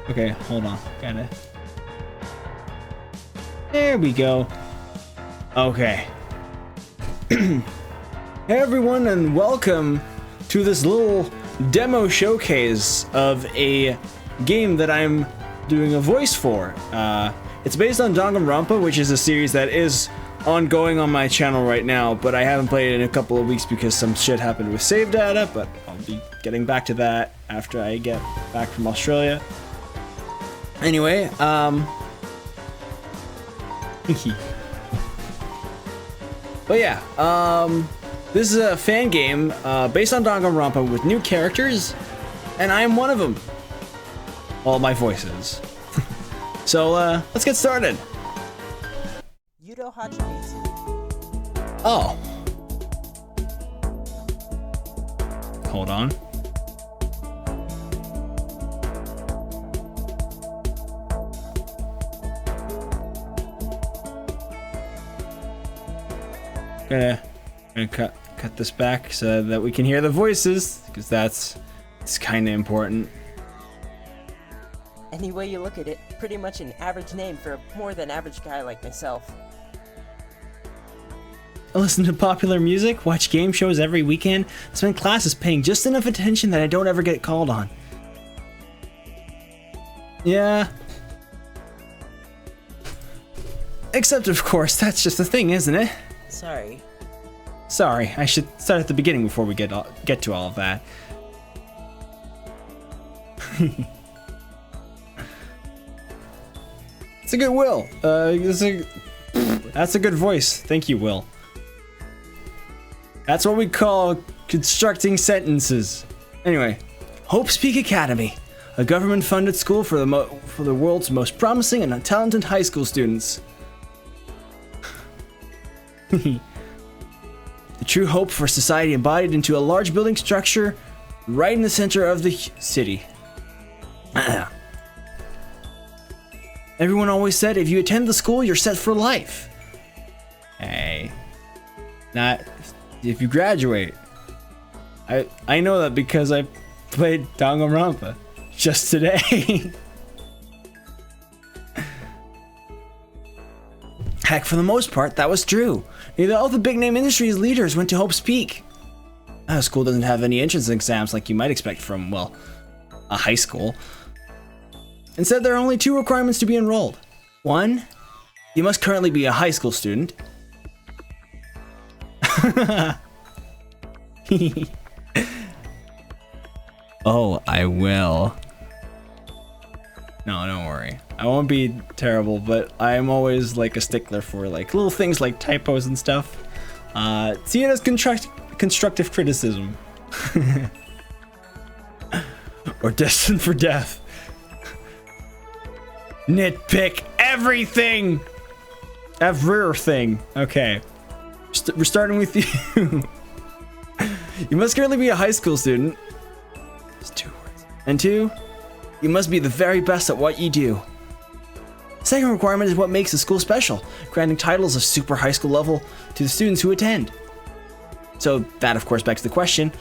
Okay, hold on. Gotta. There we go. Okay. Hey everyone, and welcome to this little demo showcase of a game that I'm doing a voice for. It's based on Danganronpa, which is a series that is ongoing on my channel right now, but I haven't played it in a couple of weeks because some shit happened with save data, but I'll be getting back to that after I get back from Australia. Anyway, but yeah, this is a fan game based on Danganronpa with new characters, and I am one of them. All my voices. So let's get started. Oh. Hold on. Gonna cut this back so that we can hear the voices, because it's kind of important. Any way you look at it, pretty much an average name for a more than average guy like myself. I listen to popular music, watch game shows every weekend, spend classes paying just enough attention that I don't ever get called on. Yeah. Except, of course, that's just the thing, isn't it? Sorry. Sorry, I should start at the beginning before we get to all of that. It's a good Will. That's a good voice. Thank you, Will. That's what we call constructing sentences. Anyway, Hope's Peak Academy, a government-funded school for the world's most promising and talented high school students. The true hope for society embodied into a large building structure right in the center of the city. Everyone always said if you attend the school, you're set for life. Hey, not if you graduate. I know that because I played Danganronpa just today. Heck, for the most part, that was true. Nearly all the big-name industry's leaders went to Hope's Peak. The school doesn't have any entrance exams like you might expect from, well, a high school. Instead, there are only two requirements to be enrolled. One, you must currently be a high school student. Oh, I will. No, don't worry. I won't be terrible, but I'm always like a stickler for like little things like typos and stuff. See it as constructive criticism. Or destined for death. Nitpick everything! Everything. Okay. We're starting with you. You must currently be a high school student. There's 2 words. And 2, you must be the very best at what you do. Second requirement is what makes the school special, granting titles of super high school level to the students who attend. So that of course begs the question,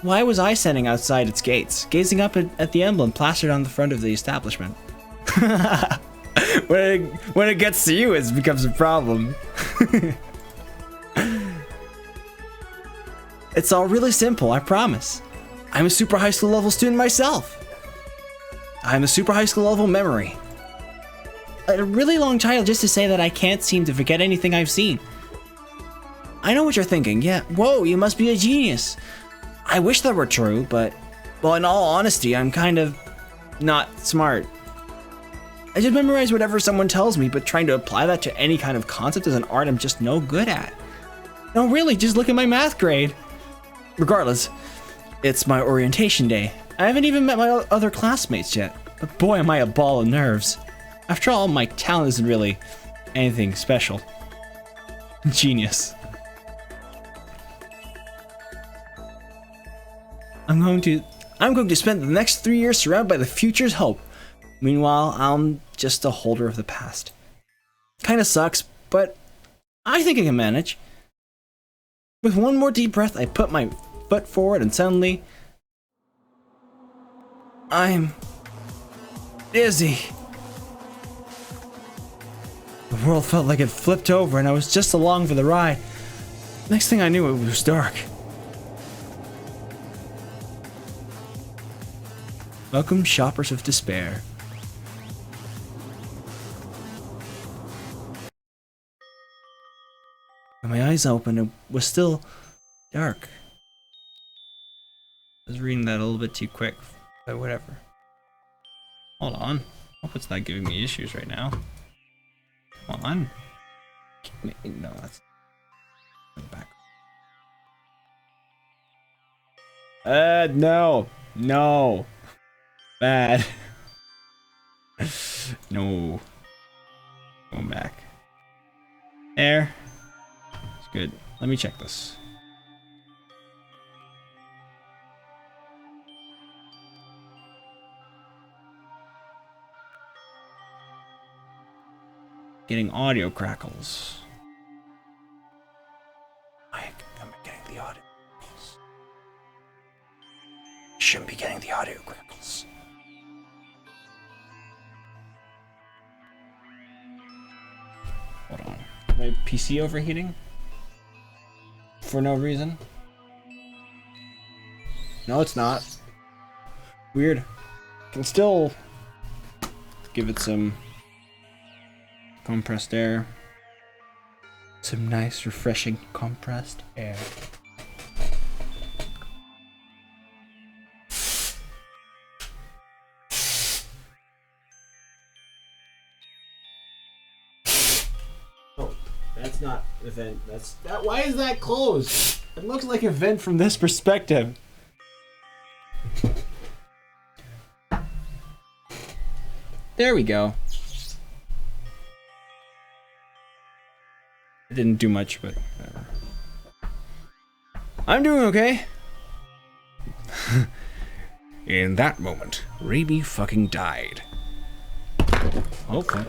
why was I standing outside its gates, gazing up at the emblem plastered on the front of the establishment? When it gets to you, it becomes a problem. It's all really simple, I promise. I'm a super high school level student myself. I'm a super high school level memory. A really long title just to say that I can't seem to forget anything I've seen. I know what you're thinking. Yeah, whoa, you must be a genius. I wish that were true, but, well, in all honesty, I'm kind of not smart. I just memorize whatever someone tells me, but trying to apply that to any kind of concept as an art I'm just no good at. No, really, just look at my math grade. Regardless, it's my orientation day. I haven't even met my other classmates yet, but boy am I a ball of nerves. After all, my talent isn't really anything special. Genius. I'm going to spend the next 3 years surrounded by the future's hope. Meanwhile, I'm just a holder of the past. Kinda sucks, but I think I can manage. With one more deep breath, I put my foot forward and suddenly... I'm dizzy. The world felt like it flipped over and I was just along for the ride. Next thing I knew, it was dark. Welcome, shoppers of despair. When my eyes opened, it was still dark. I was reading that a little bit too quick, but whatever. Hold on. Hope it's not giving me issues right now. Come on. No, that's back. No. No. Bad. No. Going back. There. It's good. Let me check this. Getting audio crackles. Why am I getting the audio crackles? Shouldn't be getting the audio crackles. Hold on. My PC overheating? For no reason? No, it's not. Weird. Can still give it some compressed air. Some nice, refreshing compressed air. Oh, that's not a vent. That's that. Why is that closed? It looks like a vent from this perspective. There we go. It didn't do much, but whatever. I'm doing okay. In that moment, Raby fucking died. Okay.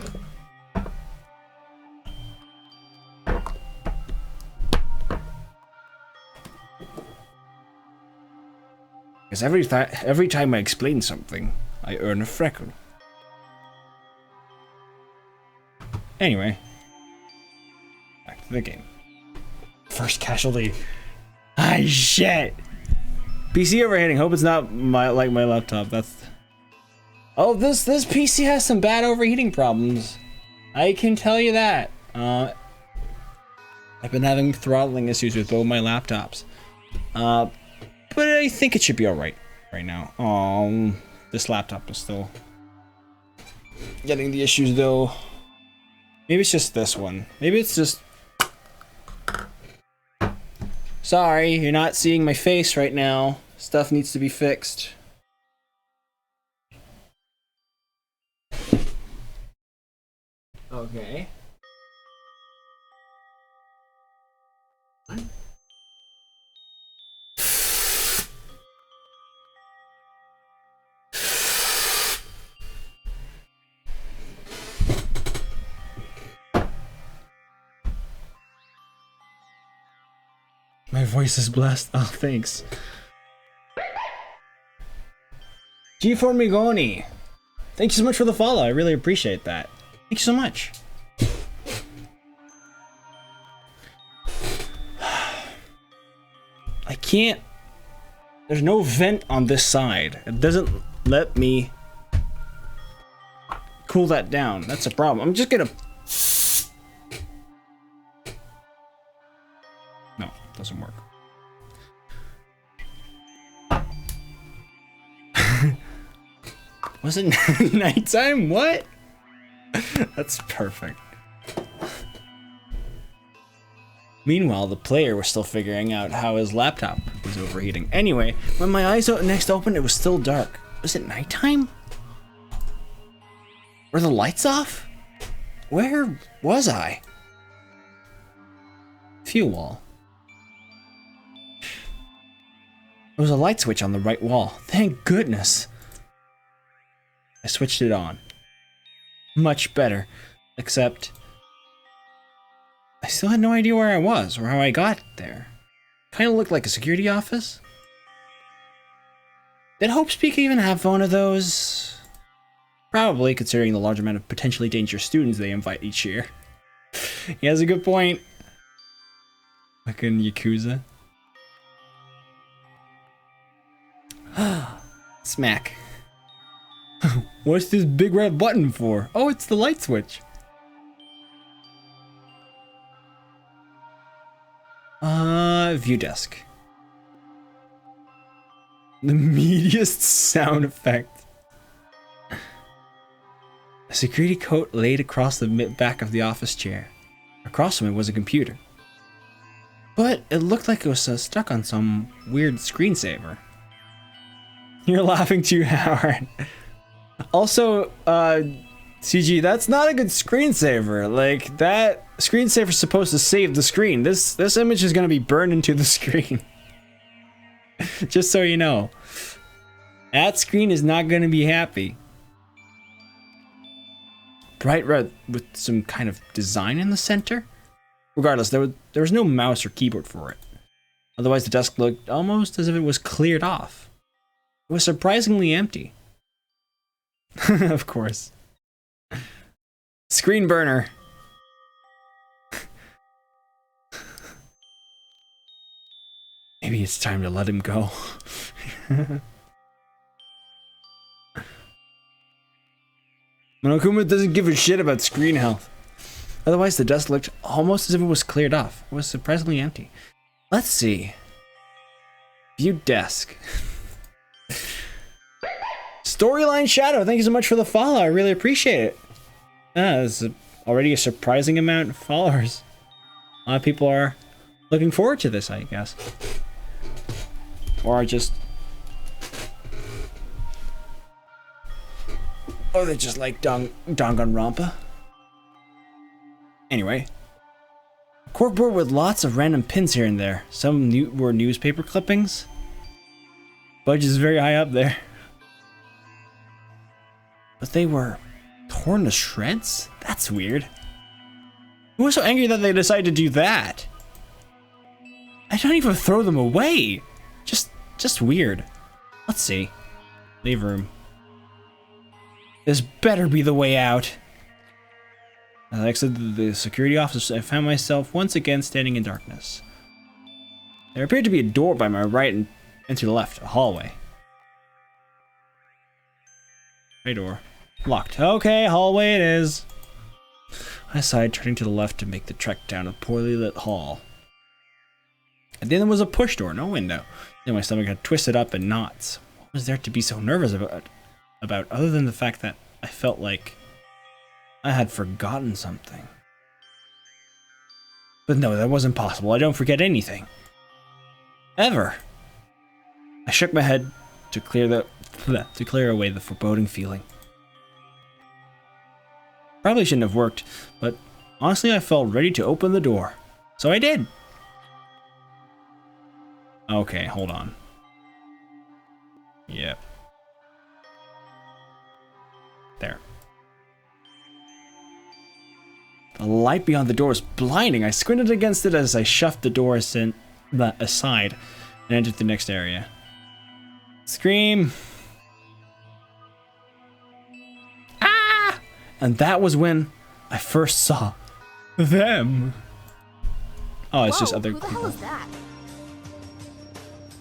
Because every time I explain something, I earn a freckle. Anyway. Back to the game. First casualty. Ah, shit! PC overheating. Hope it's not like my laptop. That's... Oh, this PC has some bad overheating problems. I can tell you that. I've been having throttling issues with both my laptops. But I think it should be alright right now. This laptop is still getting the issues though. Maybe it's just this one. Maybe it's just... Sorry, you're not seeing my face right now. Stuff needs to be fixed. Okay. My voice is blessed. Oh, thanks. G Formigoni. Thank you so much for the follow. I really appreciate that. Thank you so much. I can't... There's no vent on this side. It doesn't let me cool that down. That's a problem. I'm just gonna... No, doesn't work. Was it nighttime? What? That's perfect. Meanwhile, the player was still figuring out how his laptop was overheating. Anyway, when my eyes next opened, it was still dark. Was it nighttime? Were the lights off? Where was I? Fuel wall. There was a light switch on the right wall. Thank goodness. I switched it on. Much better. Except... I still had no idea where I was or how I got there. Kinda looked like a security office. Did Hope's Peak even have one of those? Probably, considering the large amount of potentially dangerous students they invite each year. He has a good point. Fucking Yakuza. Smack. What's this big red button for? Oh, it's the light switch. View desk. The meatiest sound effect. A security coat laid across the back of the office chair. Across from it was a computer. But it looked like it was stuck on some weird screensaver. You're laughing too hard. Also, CG, that's not a good screensaver. Like, that screensaver's supposed to save the screen. This image is gonna be burned into the screen. Just so you know. That screen is not gonna be happy. Bright red with some kind of design in the center? Regardless, there was no mouse or keyboard for it. Otherwise, the desk looked almost as if it was cleared off. It was surprisingly empty. Of course. Screen burner. Maybe it's time to let him go. Monokuma doesn't give a shit about screen health. Otherwise, the desk looked almost as if it was cleared off. It was surprisingly empty. Let's see. View desk. Storyline Shadow, thank you so much for the follow. I really appreciate it. There's already a surprising amount of followers. A lot of people are looking forward to this, I guess. Or just... or they just like Danganronpa. Anyway. Corkboard with lots of random pins here and there. Some were newspaper clippings. Budge is very high up there. But they were torn to shreds? That's weird. Who was so angry that they decided to do that? I don't even throw them away. Just weird. Let's see. Leave room. This better be the way out. As I exited the security office, I found myself once again standing in darkness. There appeared to be a door by my right and to the left, a hallway. Right door. Locked. Okay, hallway it is. I sighed, turning to the left to make the trek down a poorly lit hall. At the end there was a push door, no window. Then my stomach had twisted up in knots. What was there to be so nervous about other than the fact that I felt like I had forgotten something? But no, that wasn't possible. I don't forget anything. Ever. I shook my head to clear away the foreboding feeling. Probably shouldn't have worked, but honestly I felt ready to open the door. So I did. Okay, hold on. Yep. There. The light beyond the door was blinding. I squinted against it as I shoved the door aside and entered the next area. Scream! Ah! And that was when I first saw them. Oh, it's just other people. Who the hell is that?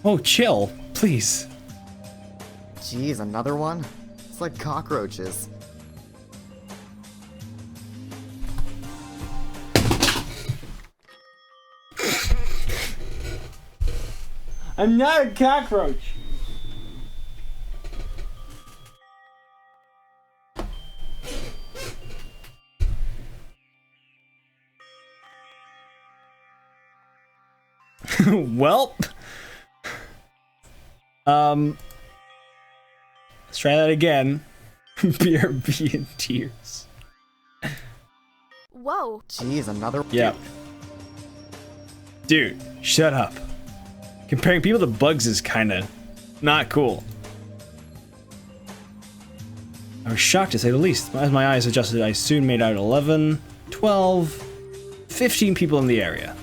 Oh, chill, please. Jeez, another one? It's like cockroaches. I'm not a cockroach. Well, let's try that again. BRB in tears. Whoa. Jeez, another. Yeah. Dude, shut up. Comparing people to bugs is kinda not cool. I was shocked to say the least. As my eyes adjusted, I soon made out 11, 12, 15 people in the area.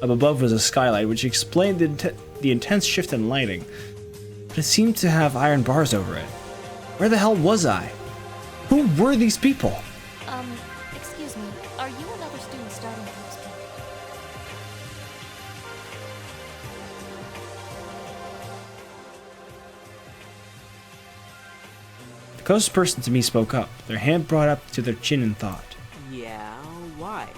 Up above was a skylight, which explained the intense shift in lighting. But it seemed to have iron bars over it. Where the hell was I? Who were these people? Excuse me. Are you another student starting at Hope's Peak? The closest person to me spoke up, their hand brought up to their chin in thought. Yeah, why?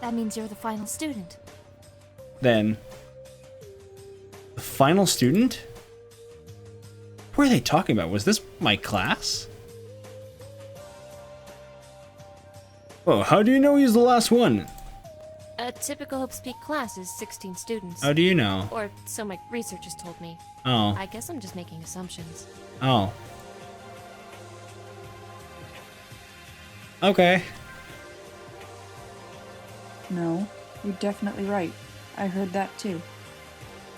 That means you're the final student. Then, the final student? What are they talking about? Was this my class? Oh, how do you know he's the last one? A typical Hope's Peak class is 16 students. How do you know? Or so my researchers told me. Oh. I guess I'm just making assumptions. Oh. Okay. No, you're definitely right. I heard that too.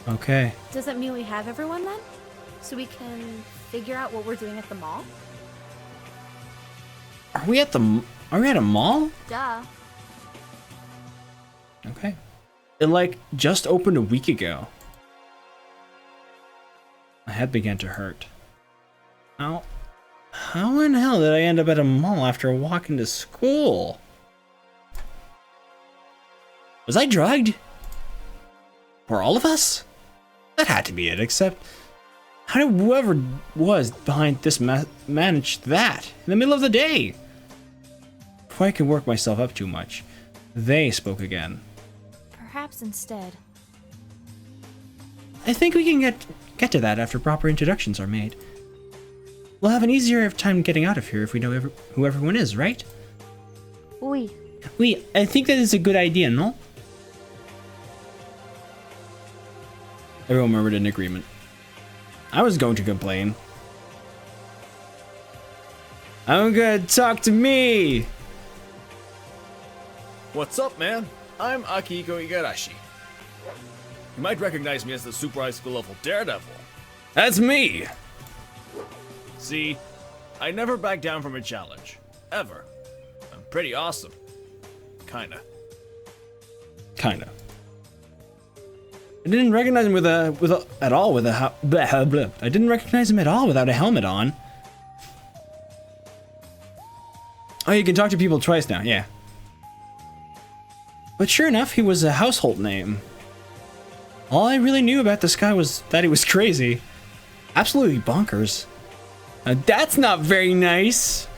Okay. Does that mean we have everyone then? So we can figure out what we're doing at the mall? Are we at a mall? Duh. Okay. It like just opened a week ago. My head began to hurt. How in hell did I end up at a mall after walking to school? Was I drugged? Were all of us? That had to be it, except how did whoever was behind this manage that in the middle of the day? Before I could work myself up too much, they spoke again. Perhaps instead. I think we can get to that after proper introductions are made. We'll have an easier time getting out of here if we know who everyone is, right? Oui. I think that is a good idea, no? Everyone murmured in agreement. I was going to complain. I'm gonna talk to me! What's up, man? I'm Akihiko Igarashi. You might recognize me as the Super High School level Daredevil. That's me! See, I never back down from a challenge. Ever. I'm pretty awesome. Kinda. I didn't recognize him I didn't recognize him at all without a helmet on. Oh, you can talk to people twice now, yeah. But sure enough, he was a household name. All I really knew about this guy was that he was crazy. Absolutely bonkers. That's not very nice.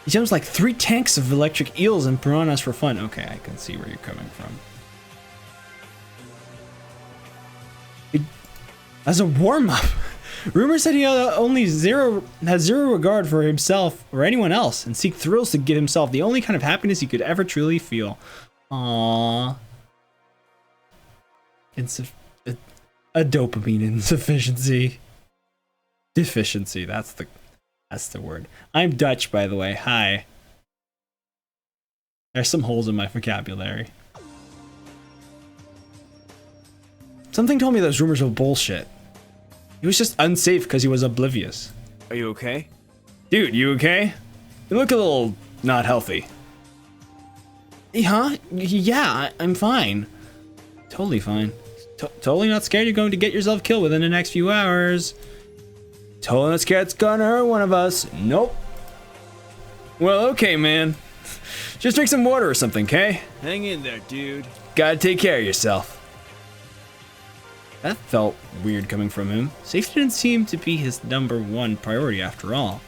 He jumps like 3 tanks of electric eels and piranhas for fun. Okay, I can see where you're coming from. As a warm-up, rumors said he has zero regard for himself or anyone else, and seek thrills to give himself the only kind of happiness he could ever truly feel. Aww. A dopamine insufficiency. Deficiency, that's the word. I'm Dutch, by the way. Hi. There's some holes in my vocabulary. Something told me those rumors were bullshit. He was just unsafe because he was oblivious. Are you okay? Dude, you okay? You look a little not healthy. Huh? Yeah, I'm fine. Totally fine. Totally not scared you're going to get yourself killed within the next few hours. Totally not scared it's gonna hurt one of us. Nope. Well, okay, man. Just drink some water or something, okay? Hang in there, dude. Gotta take care of yourself. That felt weird coming from him. Safety didn't seem to be his #1 priority after all.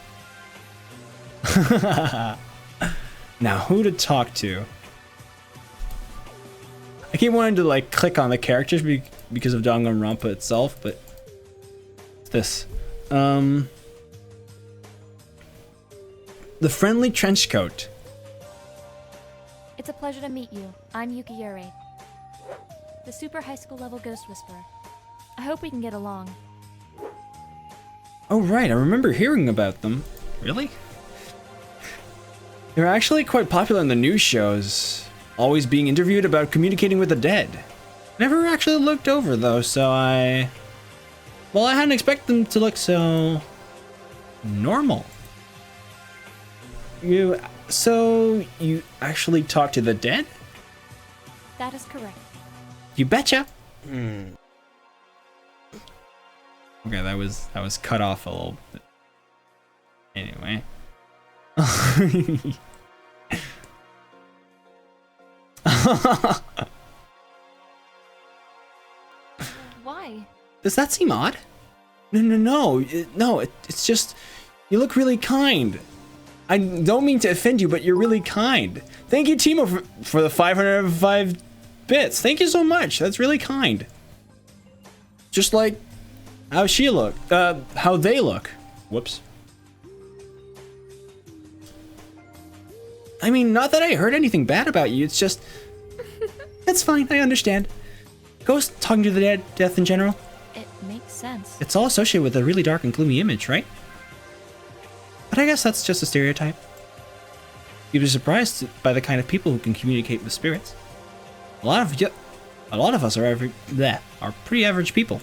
Now, who to talk to? I keep wanting to like click on the characters because of Danganronpa itself, but this. The friendly trench coat. It's a pleasure to meet you. I'm Yukiyuri, the Super High School level Ghost Whisperer. I hope we can get along. Oh right, I remember hearing about them. Really? They're actually quite popular in the news shows, always being interviewed about communicating with the dead. Never actually looked over though, so I hadn't expected them to look so normal. So you actually talk to the dead? That is correct. You betcha. Okay, that was cut off a little bit. Anyway. Why? Does that seem odd? No. It's just, you look really kind. I don't mean to offend you, but you're really kind. Thank you, Timo, for the 505 bits. Thank you so much. That's really kind. Just like how she look, how they look. Whoops. I mean, not that I heard anything bad about you. It's just, it's fine. I understand. Ghost talking to the dead, death in general. It makes sense. It's all associated with a really dark and gloomy image, right? But I guess that's just a stereotype. You'd be surprised by the kind of people who can communicate with spirits. A lot of us are pretty average people.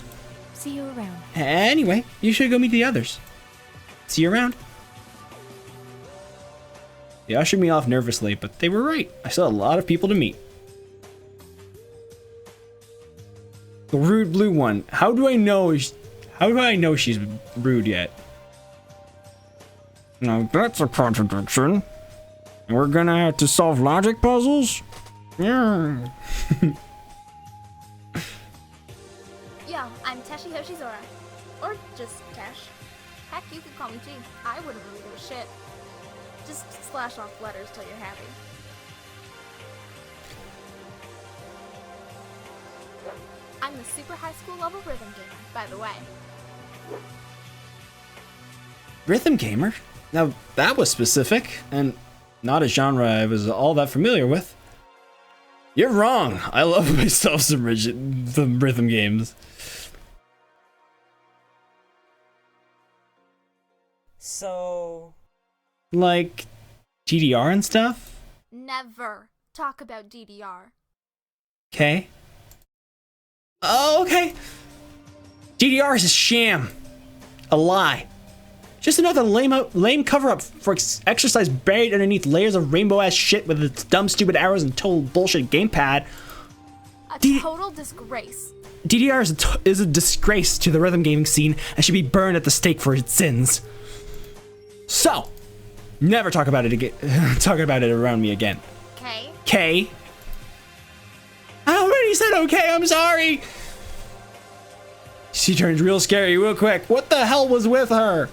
See you around. Anyway, you should go meet the others. See you around. They ushered me off nervously, but they were right. I still had a lot of people to meet. The rude blue one. How do I know she's rude yet? Now that's a contradiction. We're gonna have to solve logic puzzles? Yeah. Yo, I'm Teshi Hoshizora. Or just Tesh. Heck, you could call me G. I wouldn't really give a shit. Just slash off letters till you're happy. I'm the super high school level rhythm gamer, by the way. Rhythm gamer? Now that was specific, and not a genre I was all that familiar with. You're wrong. I love myself some rhythm games. So... Like DDR and stuff? Never talk about DDR. Okay. Oh, okay. DDR is a sham. A lie. Just another lame cover-up for exercise buried underneath layers of rainbow-ass shit with its dumb, stupid arrows and total bullshit gamepad. A total disgrace. DDR is a disgrace to the rhythm gaming scene and should be burned at the stake for its sins. So, never talk about it again. Talk about it around me again. Okay. K. I already said okay. I'm sorry. She turns real scary real quick. What the hell was with her?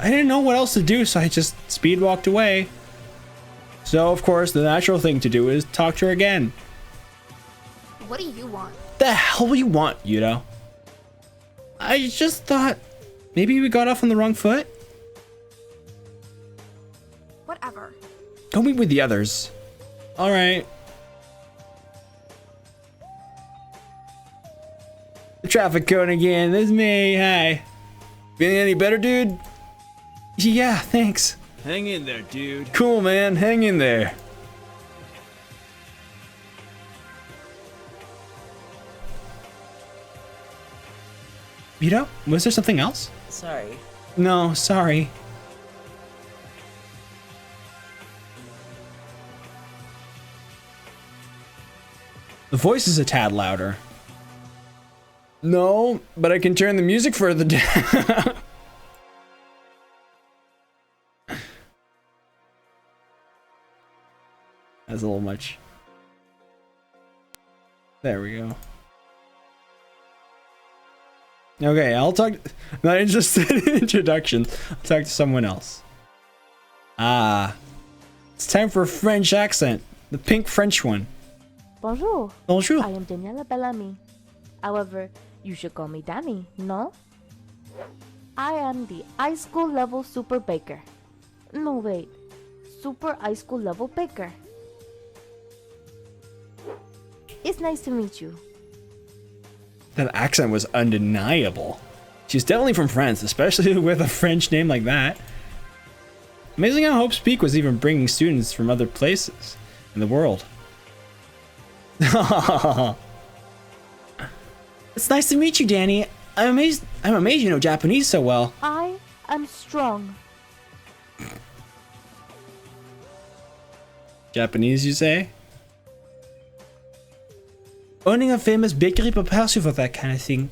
I didn't know what else to do, so I just speed walked away. So, of course, the natural thing to do is talk to her again. What do you want? The hell you want, Yuto? I just thought maybe we got off on the wrong foot. Whatever. Go meet with the others. All right. The traffic cone again. This is me. Hi. Feeling any better, dude? Yeah, thanks. Hang in there, dude. Cool, man. Hang in there. Yuto, was there something else? Sorry. No, sorry. The voice is a tad louder. No, but I can turn the music further down. That's a little much. There we go. Okay, I'll talk. Not interested in introductions. I'll talk to someone else. Ah, it's time for a French accent. The pink French one. Bonjour. Bonjour. I am Daniela Bellamy. However, you should call me Danny, no? I am the high school level super baker. No, wait. Super high school level baker. It's nice to meet you. That accent was undeniable. She's definitely from France, especially with a French name like that. Amazing how Hope's Peak was even bringing students from other places in the world. It's nice to meet you, Danny. I'm amazed you know Japanese so well. I am strong. Japanese, you say? Owning a famous bakery prepares you for that kind of thing.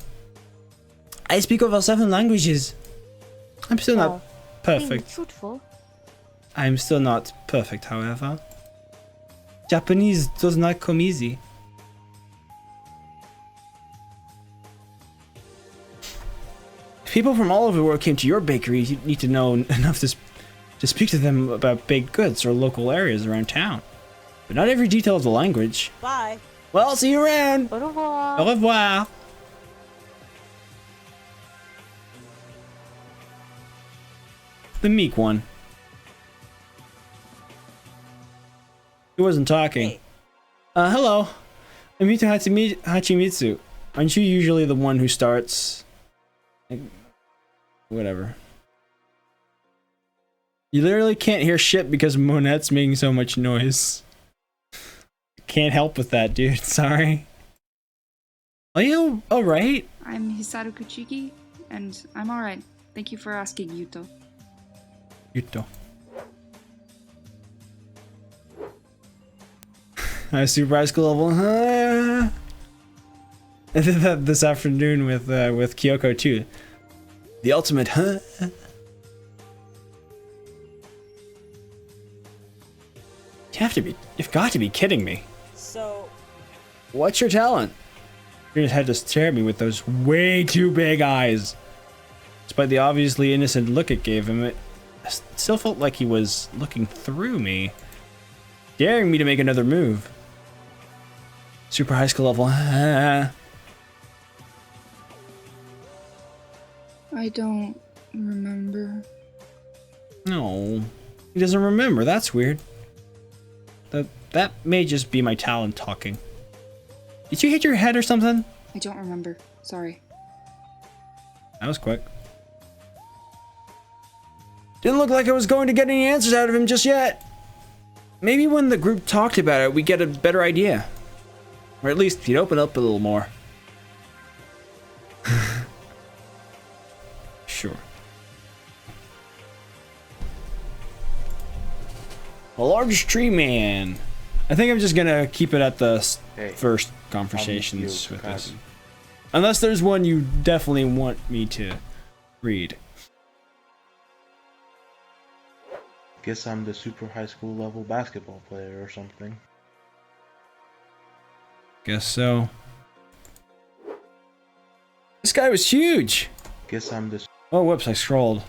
I speak over 7 languages. I'm still not Being perfect. truthful. I'm still not perfect, however. Japanese does not come easy. If people from all over the world came to your bakery, you need to know enough to speak to them about baked goods or local areas around town. But not every detail of the language. Bye. Well, see you around. Au revoir. Au revoir. The meek one. He wasn't talking. Hey. Hello. I'm Yuta Hachimitsu. Aren't you usually the one who starts? Whatever. You literally can't hear shit because Monette's making so much noise. Can't help with that, dude. Sorry. Are you alright? I'm Hisaru Kuchiki, and I'm alright. Thank you for asking, Yuto. Yuto. I was super high school level. I did that this afternoon with Kyoko too. The ultimate, huh? You've got to be kidding me. So, What's your talent? You just had to stare at me with those way too big eyes. Despite the obviously innocent look it gave him, it still felt like he was looking through me, daring me to make another move. Super high school level. I don't remember. No, he doesn't remember. That's weird. That may just be my talent talking. Did you hit your head or something? I don't remember. Sorry. That was quick. Didn't look like I was going to get any answers out of him just yet. Maybe when the group talked about it, we get a better idea. Or at least he'd open up a little more. Sure. A large tree man. I think I'm just gonna keep it at the first conversations with this. Unless there's one you definitely want me to read. Guess I'm the super high school level basketball player or something. Guess so. This guy was huge! Guess I'm the Oh, whoops, I scrolled.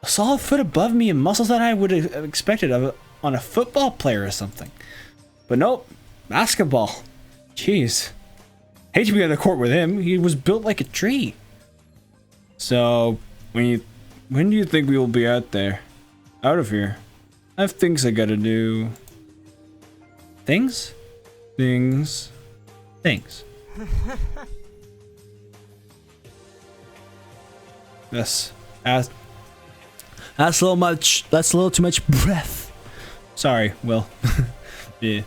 A solid foot above me and muscles that I would have expected on a football player or something. But nope, basketball. Jeez. Hate to be on the court with him. He was built like a tree. So, when do you think we will be out there? Out of here. I have things I gotta do. Things? Things. Things. That's a little too much breath. Sorry, Will. Yeah.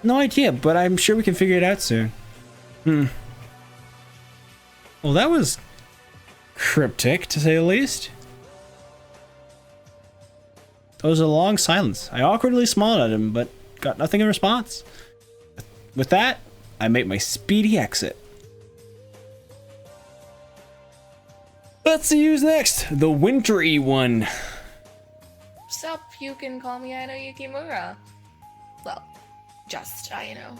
No idea, but I'm sure we can figure it out soon. Well, that was cryptic, to say the least. There was a long silence. I awkwardly smiled at him, but got nothing in response. With that, I make my speedy exit. Let's see who's next. The wintry one. Sup, you can call me Aino Yukimura. Well, just Aino.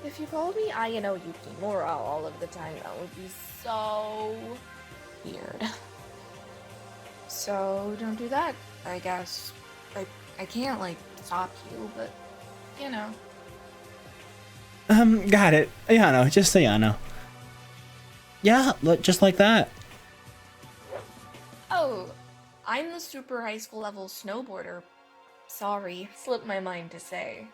If you called me Aino Yukimura all of the time, that would be so weird. So don't do that, I guess. I can't, like, stop you, but, you know. Got it. Ayano, just Ayano. Yeah, just like that. Oh, I'm the super high school level snowboarder. Sorry, slipped my mind to say.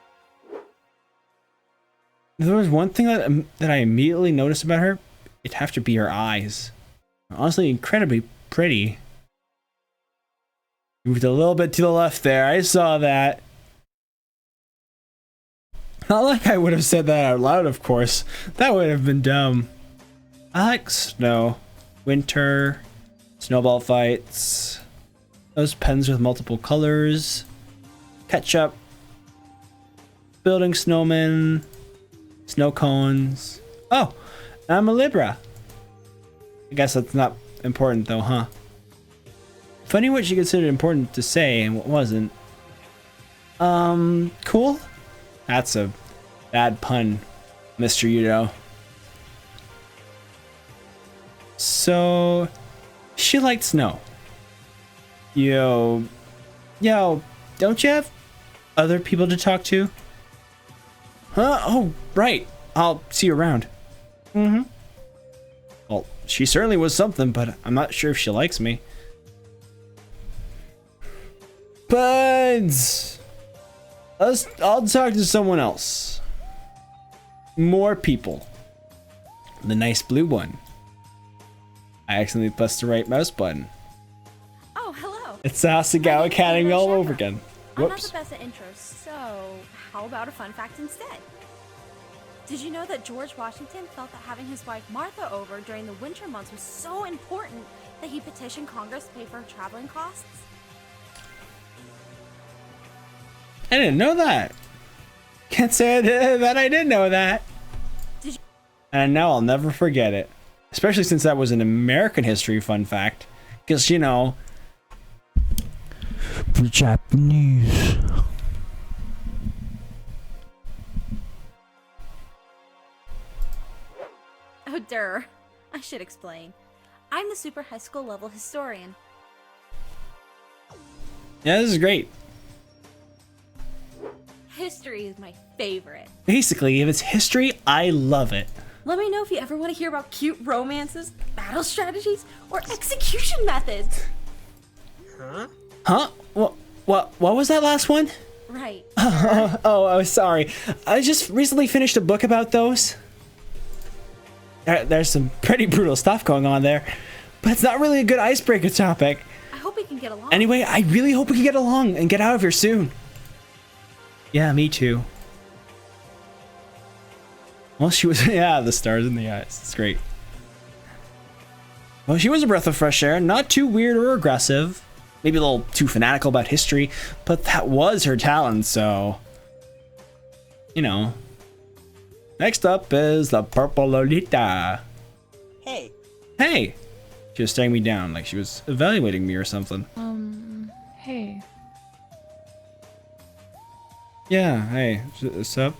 If there was one thing that I immediately noticed about her, it'd have to be her eyes. Honestly, incredibly pretty. Moved a little bit to the left there. I saw that. Not like I would have said that out loud, of course. That would have been dumb. I like snow, winter, snowball fights, those pens with multiple colors, ketchup, building snowmen, Snow cones. Oh, I'm a Libra. I guess that's not important though, huh? Funny what she considered important to say and what wasn't. Cool? That's a bad pun, Mr. Yudo. So, she liked snow. Yo, don't you have other people to talk to? Huh? Oh, right. I'll see you around. Mm-hmm. Well, she certainly was something, but I'm not sure if she likes me. Buds! I'll talk to someone else. More people. The nice blue one. I accidentally pressed the right mouse button. Oh, hello. It's the Asagawa Academy all over again. I'm not Whoops. the best at intros, so how about a fun fact instead? Did you know that George Washington felt that having his wife Martha over during the winter months was so important that he petitioned Congress to pay for her traveling costs? I didn't know that. Can't say that I did know that. And now I'll never forget it. Especially since that was an American history fun fact. Because, you know, the Japanese. Oh, durr. I should explain. I'm the super high school level historian. Yeah, this is great. History is my favorite. Basically, if it's history, I love it. Let me know if you ever want to hear about cute romances, battle strategies, or execution methods. Huh? What was that last one? Right. Oh, sorry. I just recently finished a book about those. There's some pretty brutal stuff going on there, but it's not really a good icebreaker topic. I hope we can get along. Anyway, I really hope we can get along and get out of here soon. Yeah, me too. Well, she was, yeah, the stars in the eyes. It's great. Well, she was a breath of fresh air. Not too weird or aggressive. Maybe a little too fanatical about history, but that was her talent, so, you know. Next up is the Purple Lolita. Hey. Hey! She was staring me down like she was evaluating me or something. Hey. Yeah, hey, what's up?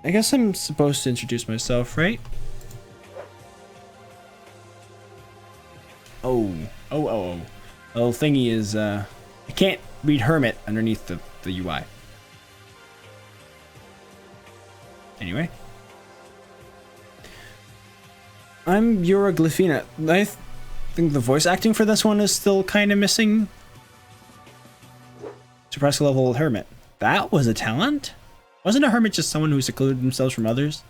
I guess I'm supposed to introduce myself, right? Oh. The little thingy is, I can't read Hermit underneath the UI. Anyway. I'm Euroglyphina. I think the voice acting for this one is still kind of missing. Suppressed level Hermit. That was a talent? Wasn't a hermit just someone who secluded themselves from others?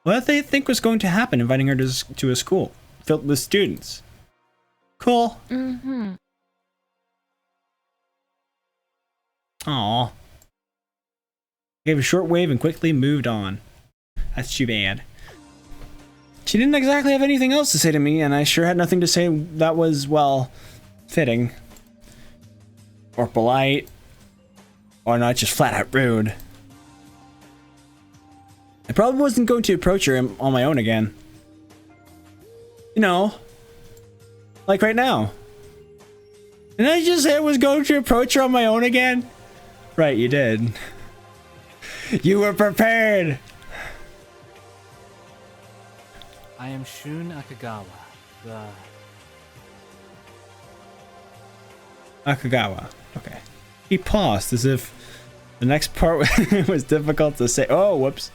What did they think was going to happen inviting her to a school filled with students? Cool. Mm-hmm. Aw. Gave a short wave and quickly moved on. That's too bad. She didn't exactly have anything else to say to me, and I sure had nothing to say that was, well, fitting. Or polite. Or not just flat out rude. I probably wasn't going to approach her on my own again. You know, like right now. Didn't I just say I was going to approach her on my own again? Right, you did. You were prepared! I am Shun Akagawa, the... Akagawa. Okay. He paused as if the next part was difficult to say. Oh, whoops.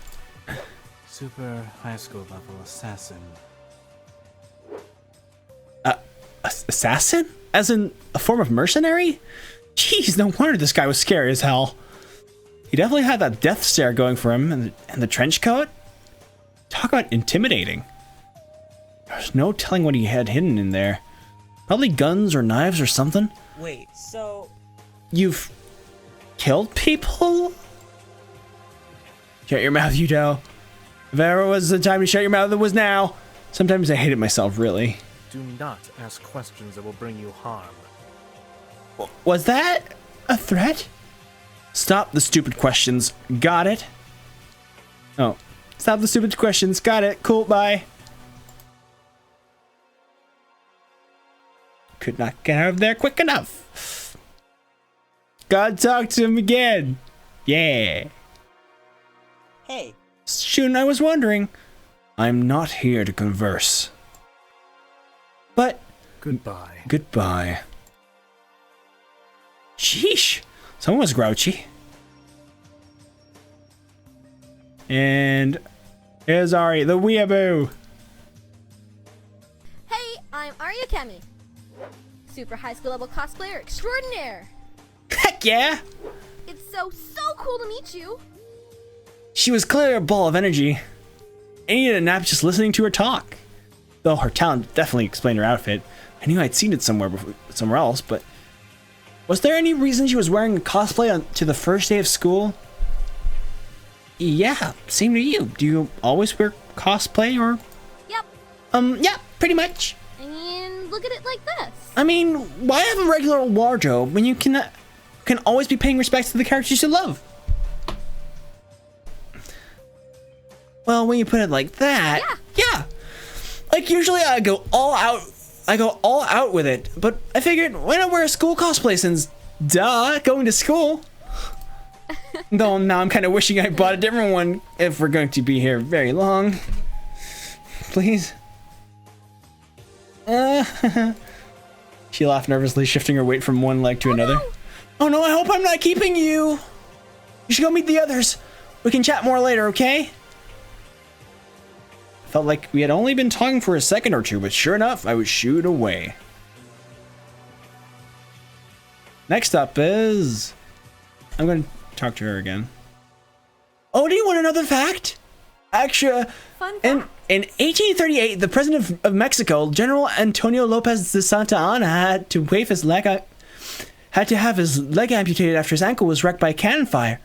super high school level assassin. Assassin? As in a form of mercenary? Jeez, no wonder this guy was scary as hell. He definitely had that death stare going for him, and the trench coat. Talk about intimidating. There's no telling what he had hidden in there. Probably guns or knives or something. Wait, so... You've killed people? Shut your mouth, Yudo. If ever was the time to shut your mouth, it was now. Sometimes I hate it myself, really. Do not ask questions that will bring you harm. Was that a threat? Stop the stupid questions. Got it? Oh, stop the stupid questions. Got it. Cool. Bye. Could not get out of there quick enough. Gotta talk to him again. Yeah. Hey. Shun, I was wondering. I'm not here to converse. But... Goodbye. Goodbye. Sheesh. Someone was grouchy. And... here's Ari, the weeaboo. Hey, I'm Arya Kemi. Super high school level cosplayer extraordinaire. Heck yeah! It's so cool to meet you. She was clearly a ball of energy. I needed a nap just listening to her talk. Though her talent definitely explained her outfit. I knew I'd seen it somewhere else, but... was there any reason she was wearing a cosplay to the first day of school? Yeah, same to you. Do you always wear cosplay or... Yep. Yeah, pretty much. I mean, look at it like this. I mean, why have a regular wardrobe when you can always be paying respects to the characters you love? Well, when you put it like that, yeah. Like usually I go all out with it, but I figured why not wear a school cosplay since, duh, going to school. Though now I'm kind of wishing I bought a different one if we're going to be here very long. Please. She laughed nervously, shifting her weight from one leg to another. No. Oh no, I hope I'm not keeping you. You should go meet the others. We can chat more later, okay? Felt like we had only been talking for a second or two, but sure enough, I was shooed away. Next up is... I'm going to talk to her again. Oh, do you want another fact? Actually, in 1838, the president of Mexico, General Antonio Lopez de Santa Anna, had to have his leg amputated after his ankle was wrecked by a cannon fire.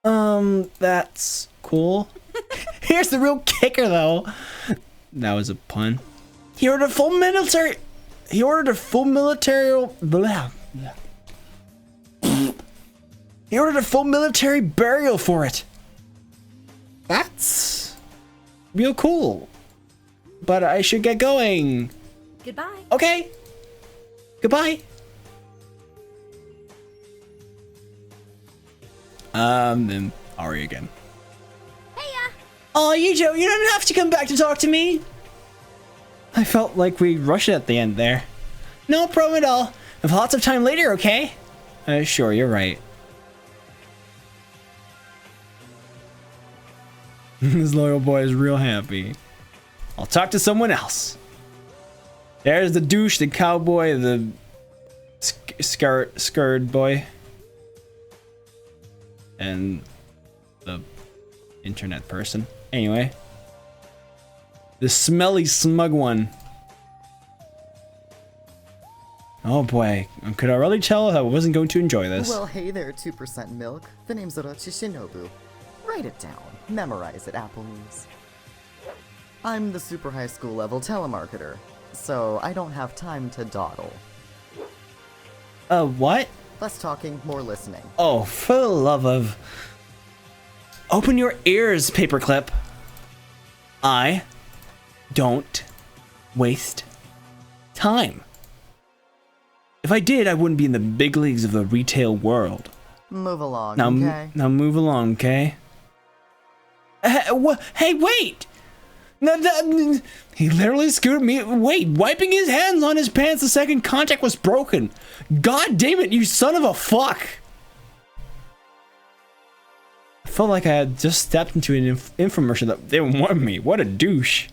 That's cool. Here's the real kicker, though. That was a pun. He ordered a full military. He ordered a full military burial for it. That's real cool. But I should get going. Goodbye. Okay. Goodbye. Then Ari again. Heya. Oh, Yujo, you don't have to come back to talk to me. I felt like we rushed it at the end there. No problem at all. Have lots of time later, okay? Sure, you're right. This loyal boy is real happy. I'll talk to someone else. There's the douche, the cowboy, the scared boy. And the internet person. Anyway. The smelly smug one. Oh boy, could I really tell I wasn't going to enjoy this? Well, hey there, 2% milk. The name's Orochi Shinobu. Write it down. Memorize it, Apple News. I'm the super high school level telemarketer, so I don't have time to dawdle. What? Less talking, more listening. Oh, for the love of... Open your ears, Paperclip. I don't waste time. If I did, I wouldn't be in the big leagues of the retail world. Move along, now, okay? Now move along, okay? Hey, wait! He literally scooted me. Wait, wiping his hands on his pants the second contact was broken. God damn it, you son of a fuck! I felt like I had just stepped into an infomercial that didn't want me. What a douche.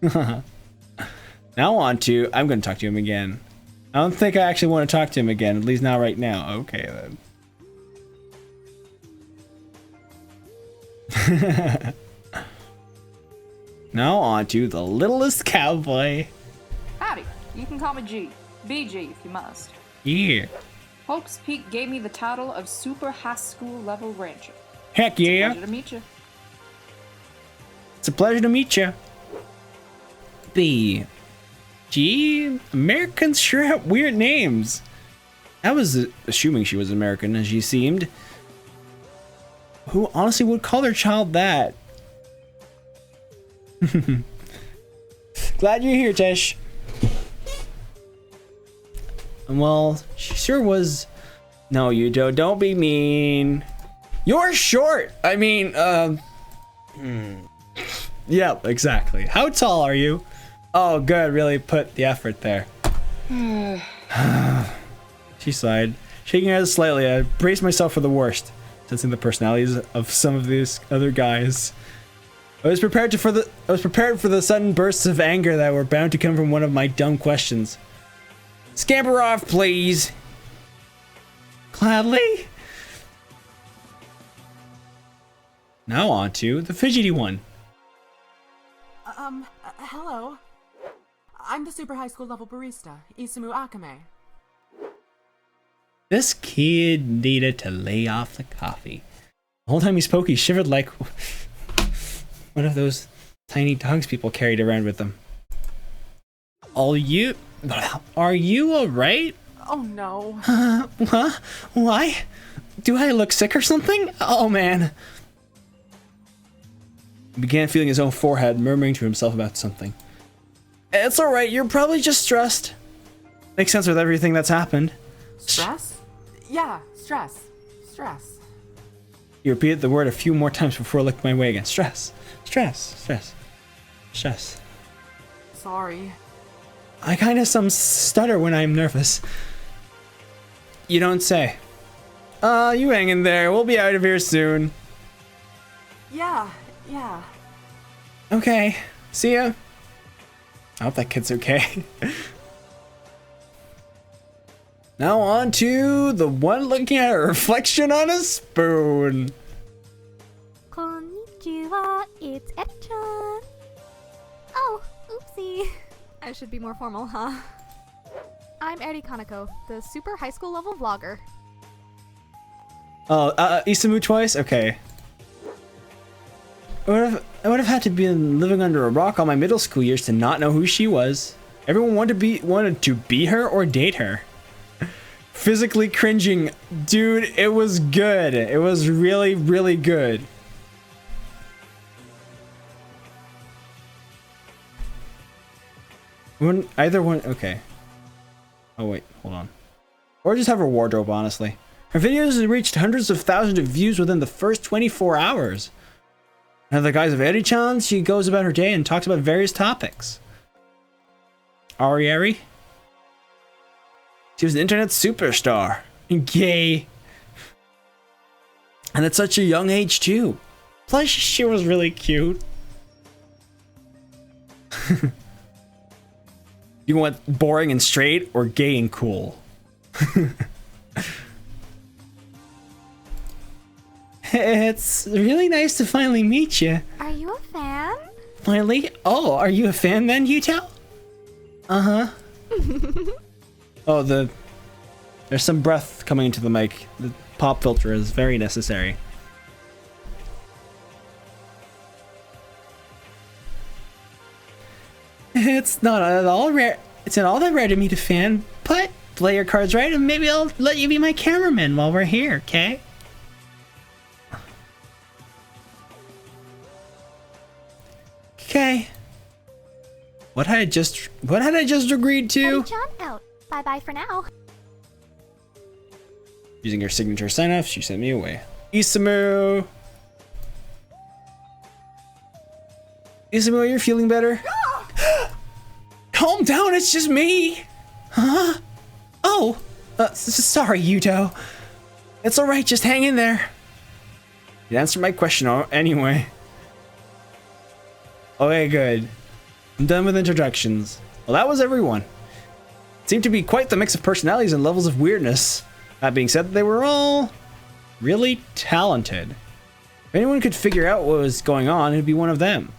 Now on to... I'm going to talk to him again. I don't think I actually want to talk to him again, at least not right now. Okay, then. Now on to the littlest cowboy. Howdy, you can call me G. BG if you must. Yeah. Hopes Peak gave me the title of Super High School Level Ranger. Heck yeah. It's a pleasure to meet you. It's a pleasure to meet you. B. G. Americans sure have weird names. I was assuming she was American, as she seemed. who honestly would call their child that? Glad you're here, Tesh. Well, she sure was. No, Yuto, don't be mean. You're short. I mean, yeah, exactly. How tall are you? Oh, good. Really put the effort there. She sighed, shaking her head slightly. I braced myself for the worst, sensing the personalities of some of these other guys. I was prepared for the sudden bursts of anger that were bound to come from one of my dumb questions. Scamper off, please. Gladly. Now on to the fidgety one. Hello. I'm the super high school level barista, Isamu Akame. This kid needed to lay off the coffee. The whole time he spoke, he shivered like one of those tiny dogs people carried around with them. Are you alright? Oh no. What? Why? Do I look sick or something? Oh man. He began feeling his own forehead, murmuring to himself about something. It's alright, you're probably just stressed. Makes sense with everything that's happened. Stress? Yeah, stress. Stress. He repeated the word a few more times before looking my way again. Stress. Stress. Stress. Stress. Sorry. I kind of some stutter when I'm nervous. You don't say. You hang in there. We'll be out of here soon. Yeah. Okay. See ya. I hope that kid's okay. Now on to the one looking at a reflection on a spoon. Konnichiwa, it's Echan. Oh, oopsie. I should be more formal, huh? I'm Eri Kaneko, the super high school level vlogger. Oh, Isamu twice? Okay. I would have had to be living under a rock all my middle school years to not know who she was. Everyone wanted to be her or date her. Physically cringing. Dude, it was good. It was really, really good. Either one, okay. Oh wait, hold on. Or just have her wardrobe, honestly. Her videos have reached hundreds of thousands of views within the first 24 hours. Under the guise of Eri-chan, she goes about her day and talks about various topics. Ari? She was an internet superstar. Gay. And at such a young age, too. Plus, she was really cute. You want boring and straight or gay and cool? It's really nice to finally meet you. Are you a fan? Finally? Oh, are you a fan then, Yuto? Uh-huh. Oh, there's some breath coming into the mic. The pop filter is very necessary. It's not at all rare. It's not all that rare to meet a fan, but play your cards right and maybe I'll let you be my cameraman while we're here, okay? Okay. What had I just agreed to? Eri-chan out. Bye-bye for now. Using her signature sign-off, she sent me away. Isamu! Isamu, you're feeling better? Calm down, it's just me! Huh? Oh! Sorry, Yuto. It's alright, just hang in there. You answered my question anyway. Okay, good. I'm done with introductions. Well, that was everyone. It seemed to be quite the mix of personalities and levels of weirdness. That being said, they were all really talented. If anyone could figure out what was going on, it'd be one of them.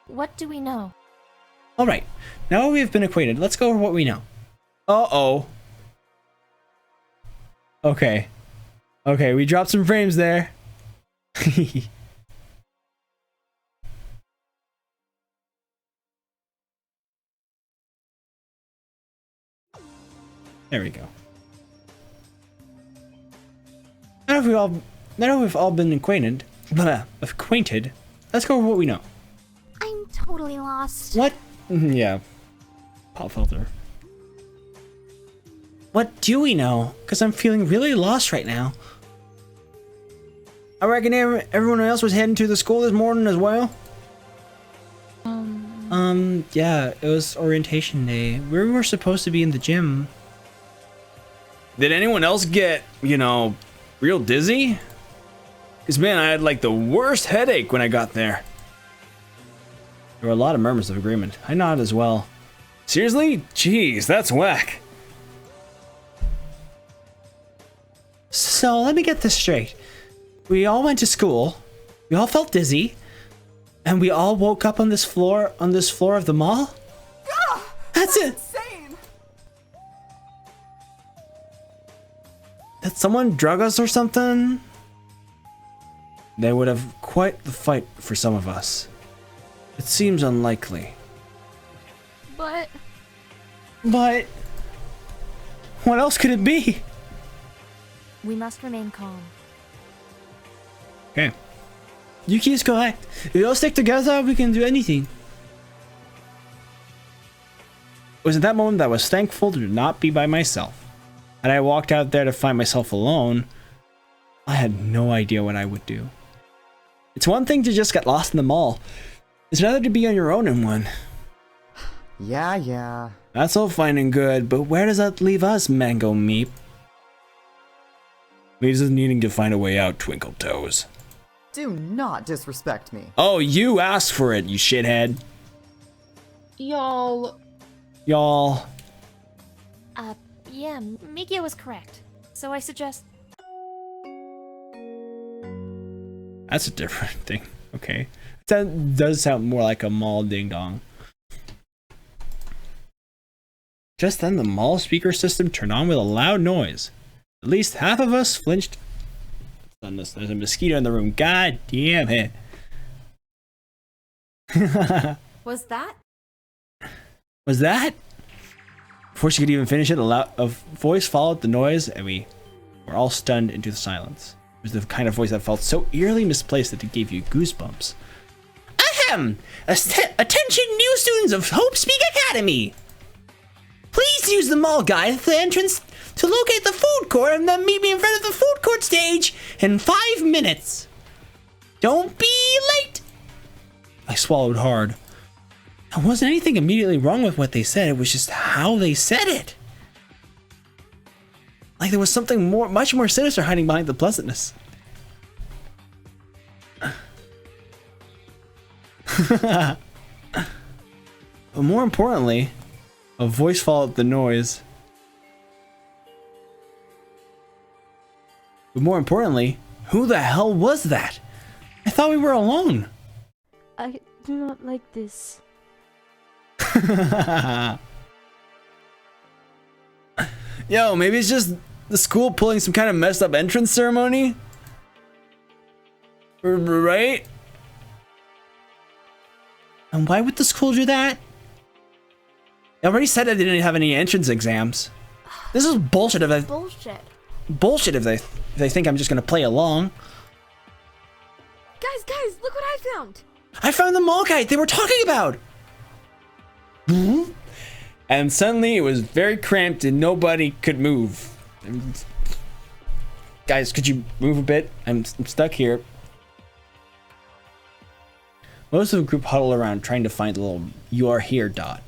What do we know? Alright, now we've been acquainted, let's go over what we know. Uh-oh. Okay. Okay, we dropped some frames there. There we go. I don't know if we all now that we've all been acquainted, let's go over what we know. I'm totally lost. What? Yeah. Pop filter. What do we know? Because I'm feeling really lost right now. I reckon everyone else was heading to the school this morning as well. Yeah, it was orientation day. We were supposed to be in the gym. Did anyone else get, real dizzy? Because, man, I had like the worst headache when I got there. There were a lot of murmurs of agreement. I nodded as well. Seriously? Jeez, that's whack. So let me get this straight. We all went to school. We all felt dizzy. And we all woke up on this floor of the mall? That's it! Insane! Did someone drug us or something? They would have quite the fight for some of us. It seems unlikely. But what else could it be? We must remain calm. Okay. Yuki is correct. If we all stick together, we can do anything. It was at that moment that I was thankful to not be by myself. Had I walked out there to find myself alone, I had no idea what I would do. It's one thing to just get lost in the mall. It's another to be on your own in one. Yeah. That's all fine and good, but where does that leave us, Mango Meep? Leaves us needing to find a way out, Twinkle Toes. Do not disrespect me. Oh, you asked for it, you shithead. Y'all. Yeah, Mikio was correct. So I suggest... That's a different thing. Okay. That does sound more like a mall ding-dong. Just then the mall speaker system turned on with a loud noise. At least half of us flinched. There's a mosquito in the room. God damn it. Was that? Was that? Before she could even finish it, a voice followed the noise, and we were all stunned into the silence. It was the kind of voice that felt so eerily misplaced that it gave you goosebumps. Ahem! Attention new students of Hope Speak Academy! Please use the mall guide at the entrance to locate the food court and then meet me in front of the food court stage in 5 minutes. Don't be late! I swallowed hard. There wasn't anything immediately wrong with what they said, it was just how they said it. Like there was something much more sinister hiding behind the pleasantness. But more importantly, a voice followed the noise. But more importantly, who the hell was that? I thought we were alone. I do not like this. Yo, maybe it's just the school pulling some kind of messed up entrance ceremony? Right? And why would the school do that? They already said that they didn't have any entrance exams. This is bullshit if bullshit if they think I'm just gonna play along. Guys, look what I found! I found the mall guide they were talking about! And suddenly it was very cramped and nobody could move. Guys, could you move a bit? I'm stuck here. Most of the group huddled around trying to find the little "you are here" dot.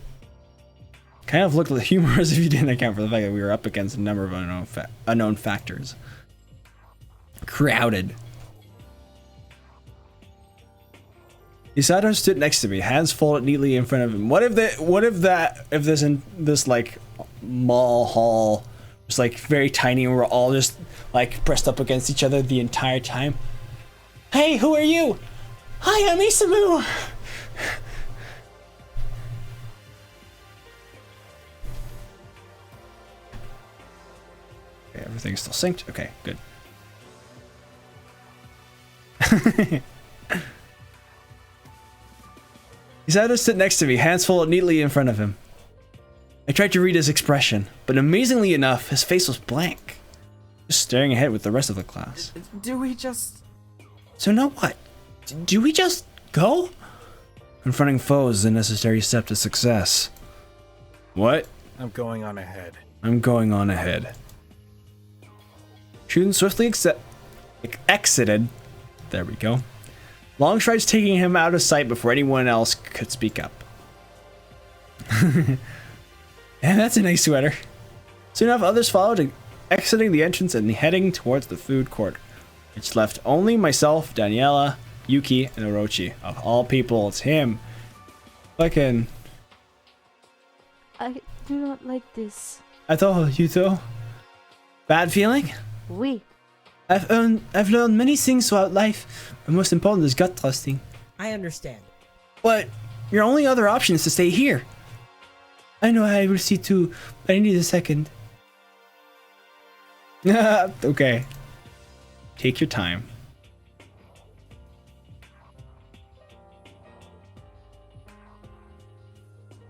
Kind of looked humorous if you didn't account for the fact that we were up against a number of unknown factors. Crowded. Isato stood next to me, hands folded neatly in front of him. What if this like mall hall was like very tiny and we're all just like pressed up against each other the entire time? Hey, who are you? Hi, I'm Isamu. Okay, everything's still synced. Okay, good. Isato stood next to me, hands folded neatly in front of him. I tried to read his expression, but amazingly enough, his face was blank. just staring ahead with the rest of the class. Do we just... So now what? Do we just go? Confronting foes is a necessary step to success. What? I'm going on ahead. I'm going on ahead. Shun swiftly exited. There we go. Long strides taking him out of sight before anyone else could speak up. Yeah, that's a nice sweater. Soon enough, others followed, exiting the entrance and heading towards the food court, which left only myself, Daniela, Yuki, and Orochi. Of all people, it's him. Fucking... I do not like this. I told you so. Bad feeling? Oui. I've learned many things throughout life, but most important is gut trusting. I understand. But your only other option is to stay here. I know I will see too, but I need a second. Okay. Take your time.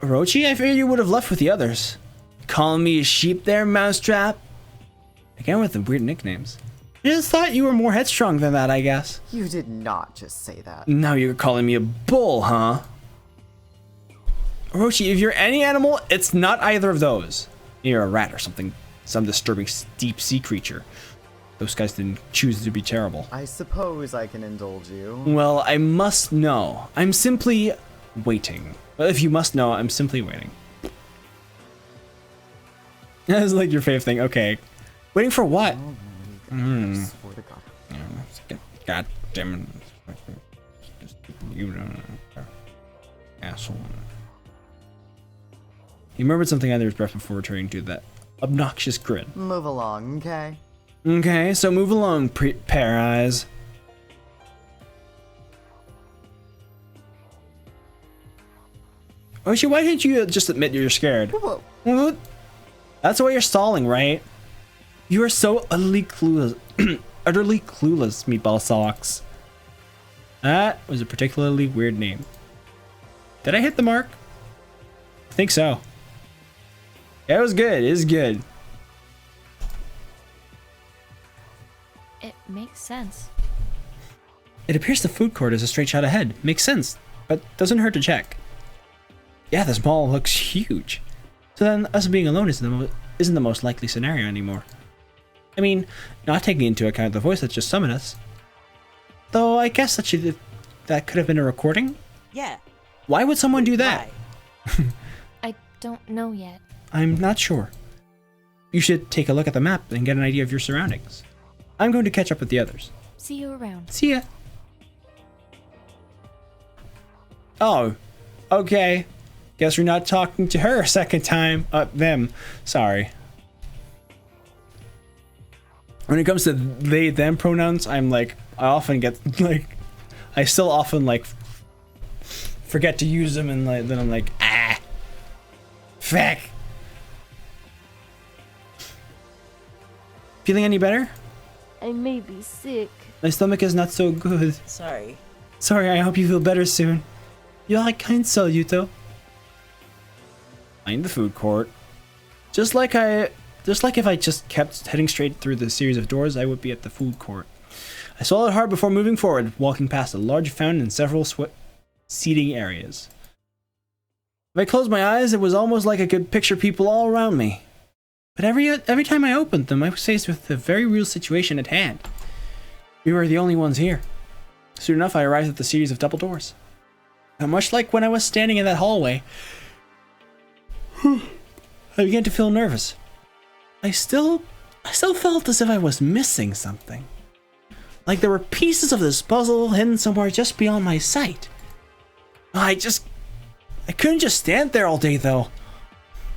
Orochi, I figured you would have left with the others. Calling me a sheep there, Mousetrap? Again with the weird nicknames. I just thought you were more headstrong than that, I guess. You did not just say that. Now you're calling me a bull, huh? Orochi, if you're any animal, it's not either of those. You're a rat or something. Some disturbing deep sea creature. Those guys didn't choose to be terrible. I suppose I can indulge you. Well, I must know. I'm simply waiting. Well, if you must know, I'm simply waiting. That's like your fave thing. Okay. Waiting for what? Swear to God. God damn it. You don't know. Asshole. He murmured something under his breath before returning to that obnoxious grin. Move along, okay? Okay, so move along, Pair Eyes. Oshi, why didn't you just admit you're scared? Whoa. That's why you're stalling, right? You are so utterly clueless, Meatball Socks. That was a particularly weird name. Did I hit the mark? I think so. Yeah, it was good. It was good. It makes sense. It appears the food court is a straight shot ahead. Makes sense, but doesn't hurt to check. Yeah, this mall looks huge. So then us being alone isn't the most likely scenario anymore. I mean, not taking into account the voice that just summoned us. Though I guess that could have been a recording? Yeah. Why would someone do that? I don't know yet. I'm not sure. You should take a look at the map and get an idea of your surroundings. I'm going to catch up with the others. See you around. See ya. Oh, okay. Guess we're not talking to her a second time. Them. Sorry. When it comes to they, them pronouns, I'm like, I often get like, I still often like forget to use them, and like, then I'm like, fuck. Feeling any better? I may be sick. My stomach is not so good. Sorry. Sorry, I hope you feel better soon. You are a kind soul, Yuto. Find the food court. Just like if I just kept heading straight through the series of doors, I would be at the food court. I swallowed hard before moving forward, walking past a large fountain and several seating areas. If I closed my eyes, it was almost like I could picture people all around me. But every time I opened them, I was faced with a very real situation at hand. We were the only ones here. Soon enough, I arrived at the series of double doors. Now, much like when I was standing in that hallway, I began to feel nervous. I still felt as if I was missing something. Like there were pieces of this puzzle hidden somewhere just beyond my sight. I couldn't just stand there all day, though.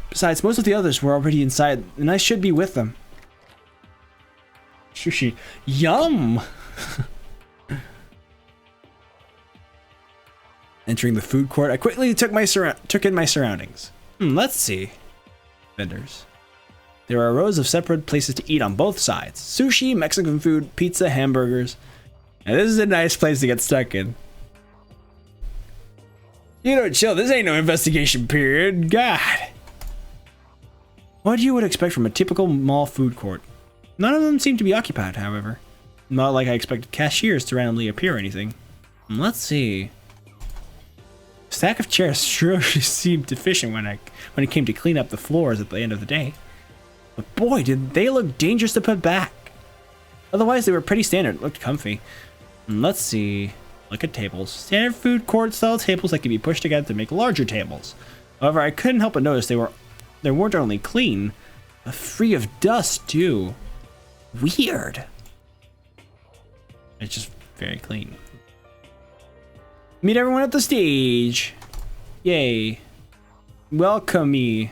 Besides, most of the others were already inside, and I should be with them. Sushi. Yum! Entering the food court, I quickly took in my surroundings. Let's see. Vendors. There are rows of separate places to eat on both sides. Sushi, Mexican food, pizza, hamburgers. Now this is a nice place to get stuck in. You know, chill, this ain't no investigation period. God. What you would expect from a typical mall food court. None of them seem to be occupied, however. Not like I expected cashiers to randomly appear or anything. Let's see. Stack of chairs sure seemed deficient when it came to clean up the floors at the end of the day. But boy, did they look dangerous to put back. Otherwise, they were pretty standard, looked comfy. Let's see. Look at tables. Standard food court style tables that can be pushed together to make larger tables. However, I couldn't help but notice they weren't only clean, but free of dust too. Weird. It's just very clean. Meet everyone at the stage. Yay. Welcome me.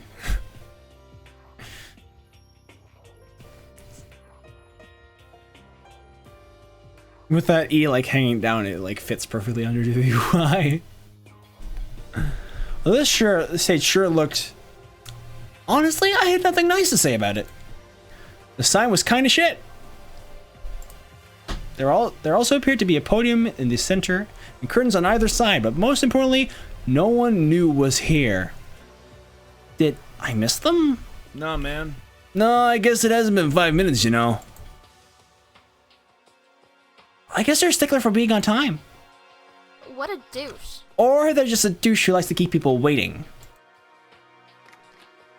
With that E like hanging down, it like fits perfectly under the UI. Well, this stage sure looked... Honestly, I had nothing nice to say about it. The sign was kind of shit. There also appeared to be a podium in the center and curtains on either side, but most importantly, no one knew was here. Did I miss them? Nah, man. No, I guess it hasn't been 5 minutes, you know. I guess they're a stickler for being on time. What a douche. Or they're just a douche who likes to keep people waiting.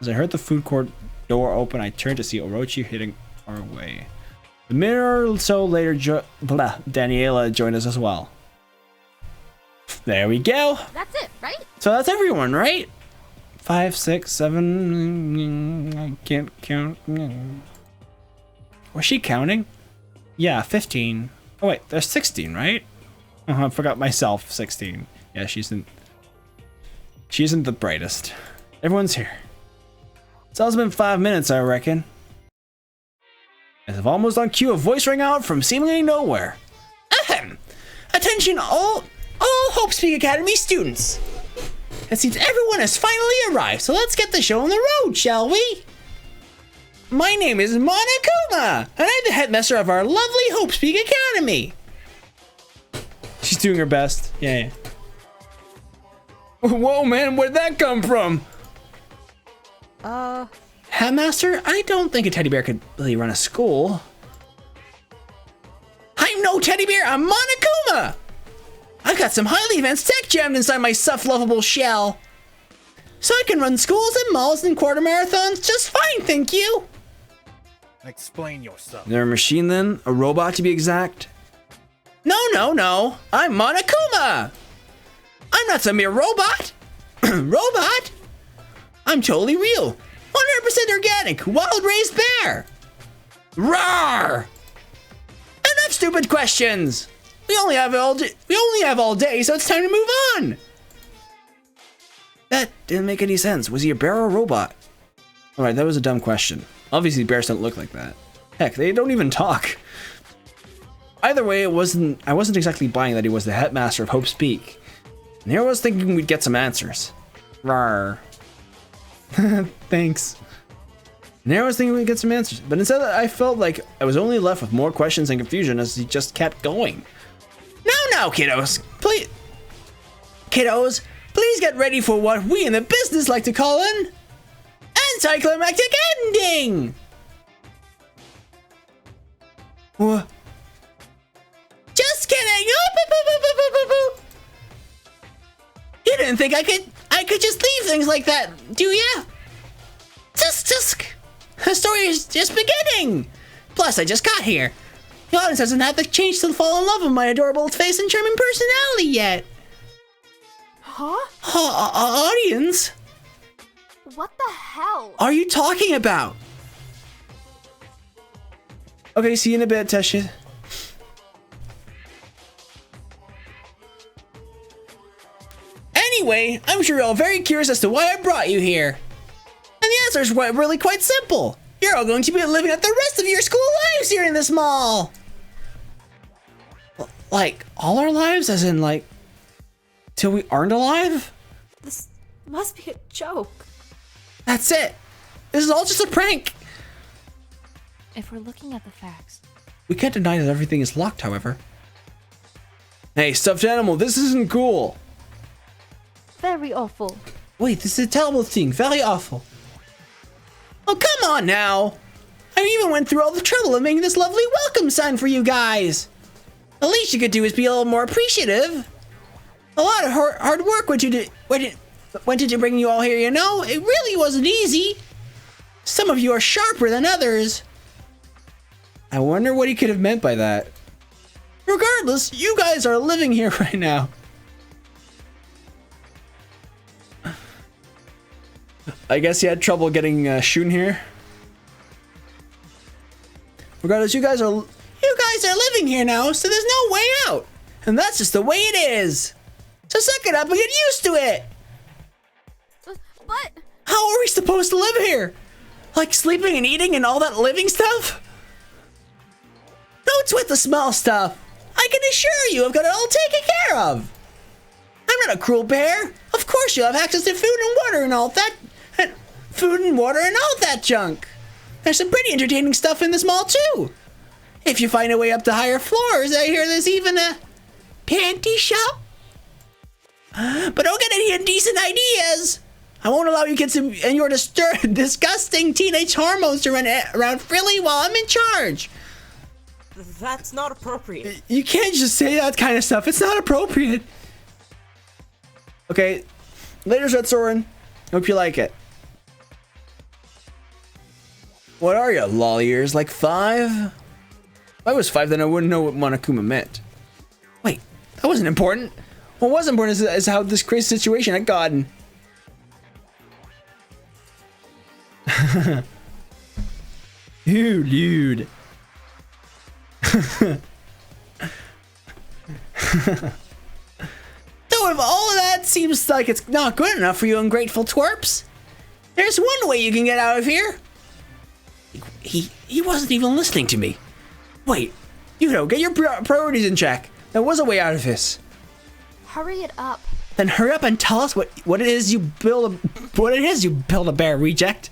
As I heard the food court door open, I turned to see Orochi hitting our way. A minute or so later, Daniela joined us as well. There we go. That's it, right? So that's everyone, right? 5, 6, 7. I can't count. Was she counting? Yeah, 15. Oh wait, there's 16, right? I forgot myself. 16. Yeah, she isn't the brightest. Everyone's here. It's also been 5 minutes, I reckon. As if almost on cue, a voice rang out from seemingly nowhere. Ahem! Attention all Hope Speak Academy students! It seems everyone has finally arrived, so let's get the show on the road, shall we? My name is Monokuma, and I'm the headmaster of our lovely Hope Speak Academy. She's doing her best. Yeah. Whoa, man, where'd that come from? Headmaster, I don't think a teddy bear could really run a school. I'm no teddy bear, I'm Monokuma! I've got some highly advanced tech jammed inside my soft-lovable shell. So I can run schools and malls and quarter marathons just fine, thank you. Explain yourself. They're a machine then? A robot to be exact? No. I'm Monokuma! I'm not some mere robot! Robot? I'm totally real. 100% organic, wild-raised bear! Rawr! Enough stupid questions! We only have all day, so it's time to move on! That didn't make any sense. Was he a bear or a robot? Alright, that was a dumb question. Obviously, bears don't look like that. Heck, they don't even talk. Either way, I wasn't exactly buying that he was the headmaster of Hope Speak. And here I was thinking we'd get some answers. Rawr. Thanks. And here I was thinking we'd get some answers. But instead, I felt like I was only left with more questions and confusion as he just kept going. Now, kiddos. Please get ready for what we in the business like to call an anticlimactic ending! What? Just kidding! You didn't think I could just leave things like that, do ya? The story is just beginning! Plus, I just got here. The audience hasn't had the chance to fall in love with my adorable face and charming personality yet. Huh? Audience? What the hell? Are you talking about? Okay, see you in a bit, Tesha. Anyway, I'm sure you're all very curious as to why I brought you here. And the answer is really quite simple. You're all going to be living out the rest of your school lives here in this mall. Like, all our lives? As in, like, till we aren't alive? This must be a joke. That's it. This is all just a prank. If we're looking at the facts. We can't deny that everything is locked, however. Hey, stuffed animal, this isn't cool. Very awful. Wait, this is a terrible thing. Very awful. Oh, come on now. I even went through all the trouble of making this lovely welcome sign for you guys. The least you could do is be a little more appreciative. A lot of hard work went into bringing you all here, you know? It really wasn't easy. Some of you are sharper than others. I wonder what he could have meant by that. Regardless, you guys are living here right now. I guess he had trouble getting Shun here. Regardless, you guys are living here now, so there's no way out. And that's just the way it is. So suck it up and get used to it. But how are we supposed to live here? Like sleeping and eating and all that living stuff? Don't sweat the small stuff. I can assure you I've got it all taken care of. I'm not a cruel bear. Of course you'll have access to food and water and all that. Food and water and all that junk. There's some pretty entertaining stuff in this mall too. If you find a way up to higher floors, I hear there's even a panty shop. But don't get any indecent ideas. I won't allow you kids and your disgusting teenage hormones to run around freely while I'm in charge. That's not appropriate. You can't just say that kind of stuff. It's not appropriate. Okay, later, Red Soren. Hope you like it. What are you, lol ears? Like 5? If I was 5, then I wouldn't know what Monokuma meant. Wait, that wasn't important. What was important is how this crazy situation had gotten. Dude. So if all of that seems like it's not good enough for you ungrateful twerps, there's one way you can get out of here. He wasn't even listening to me. Wait, get your priorities in check. There was a way out of this. hurry it up. Then hurry up and tell us what it is you build a bear reject.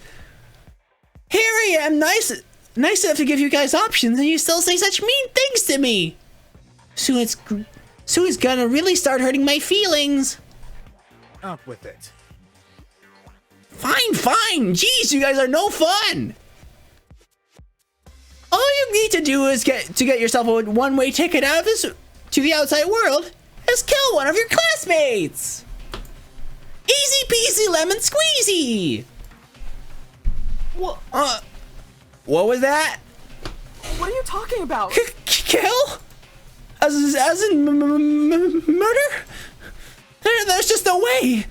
Here I am, nice enough to give you guys options, and you still say such mean things to me. Sue's gonna really start hurting my feelings. Out with it. Fine. Jeez, you guys are no fun. All you need to do is get yourself a one-way ticket out of this to the outside world is kill one of your classmates. Easy peasy lemon squeezy. What was that? What are you talking about? Kill? As in murder? There's just no way.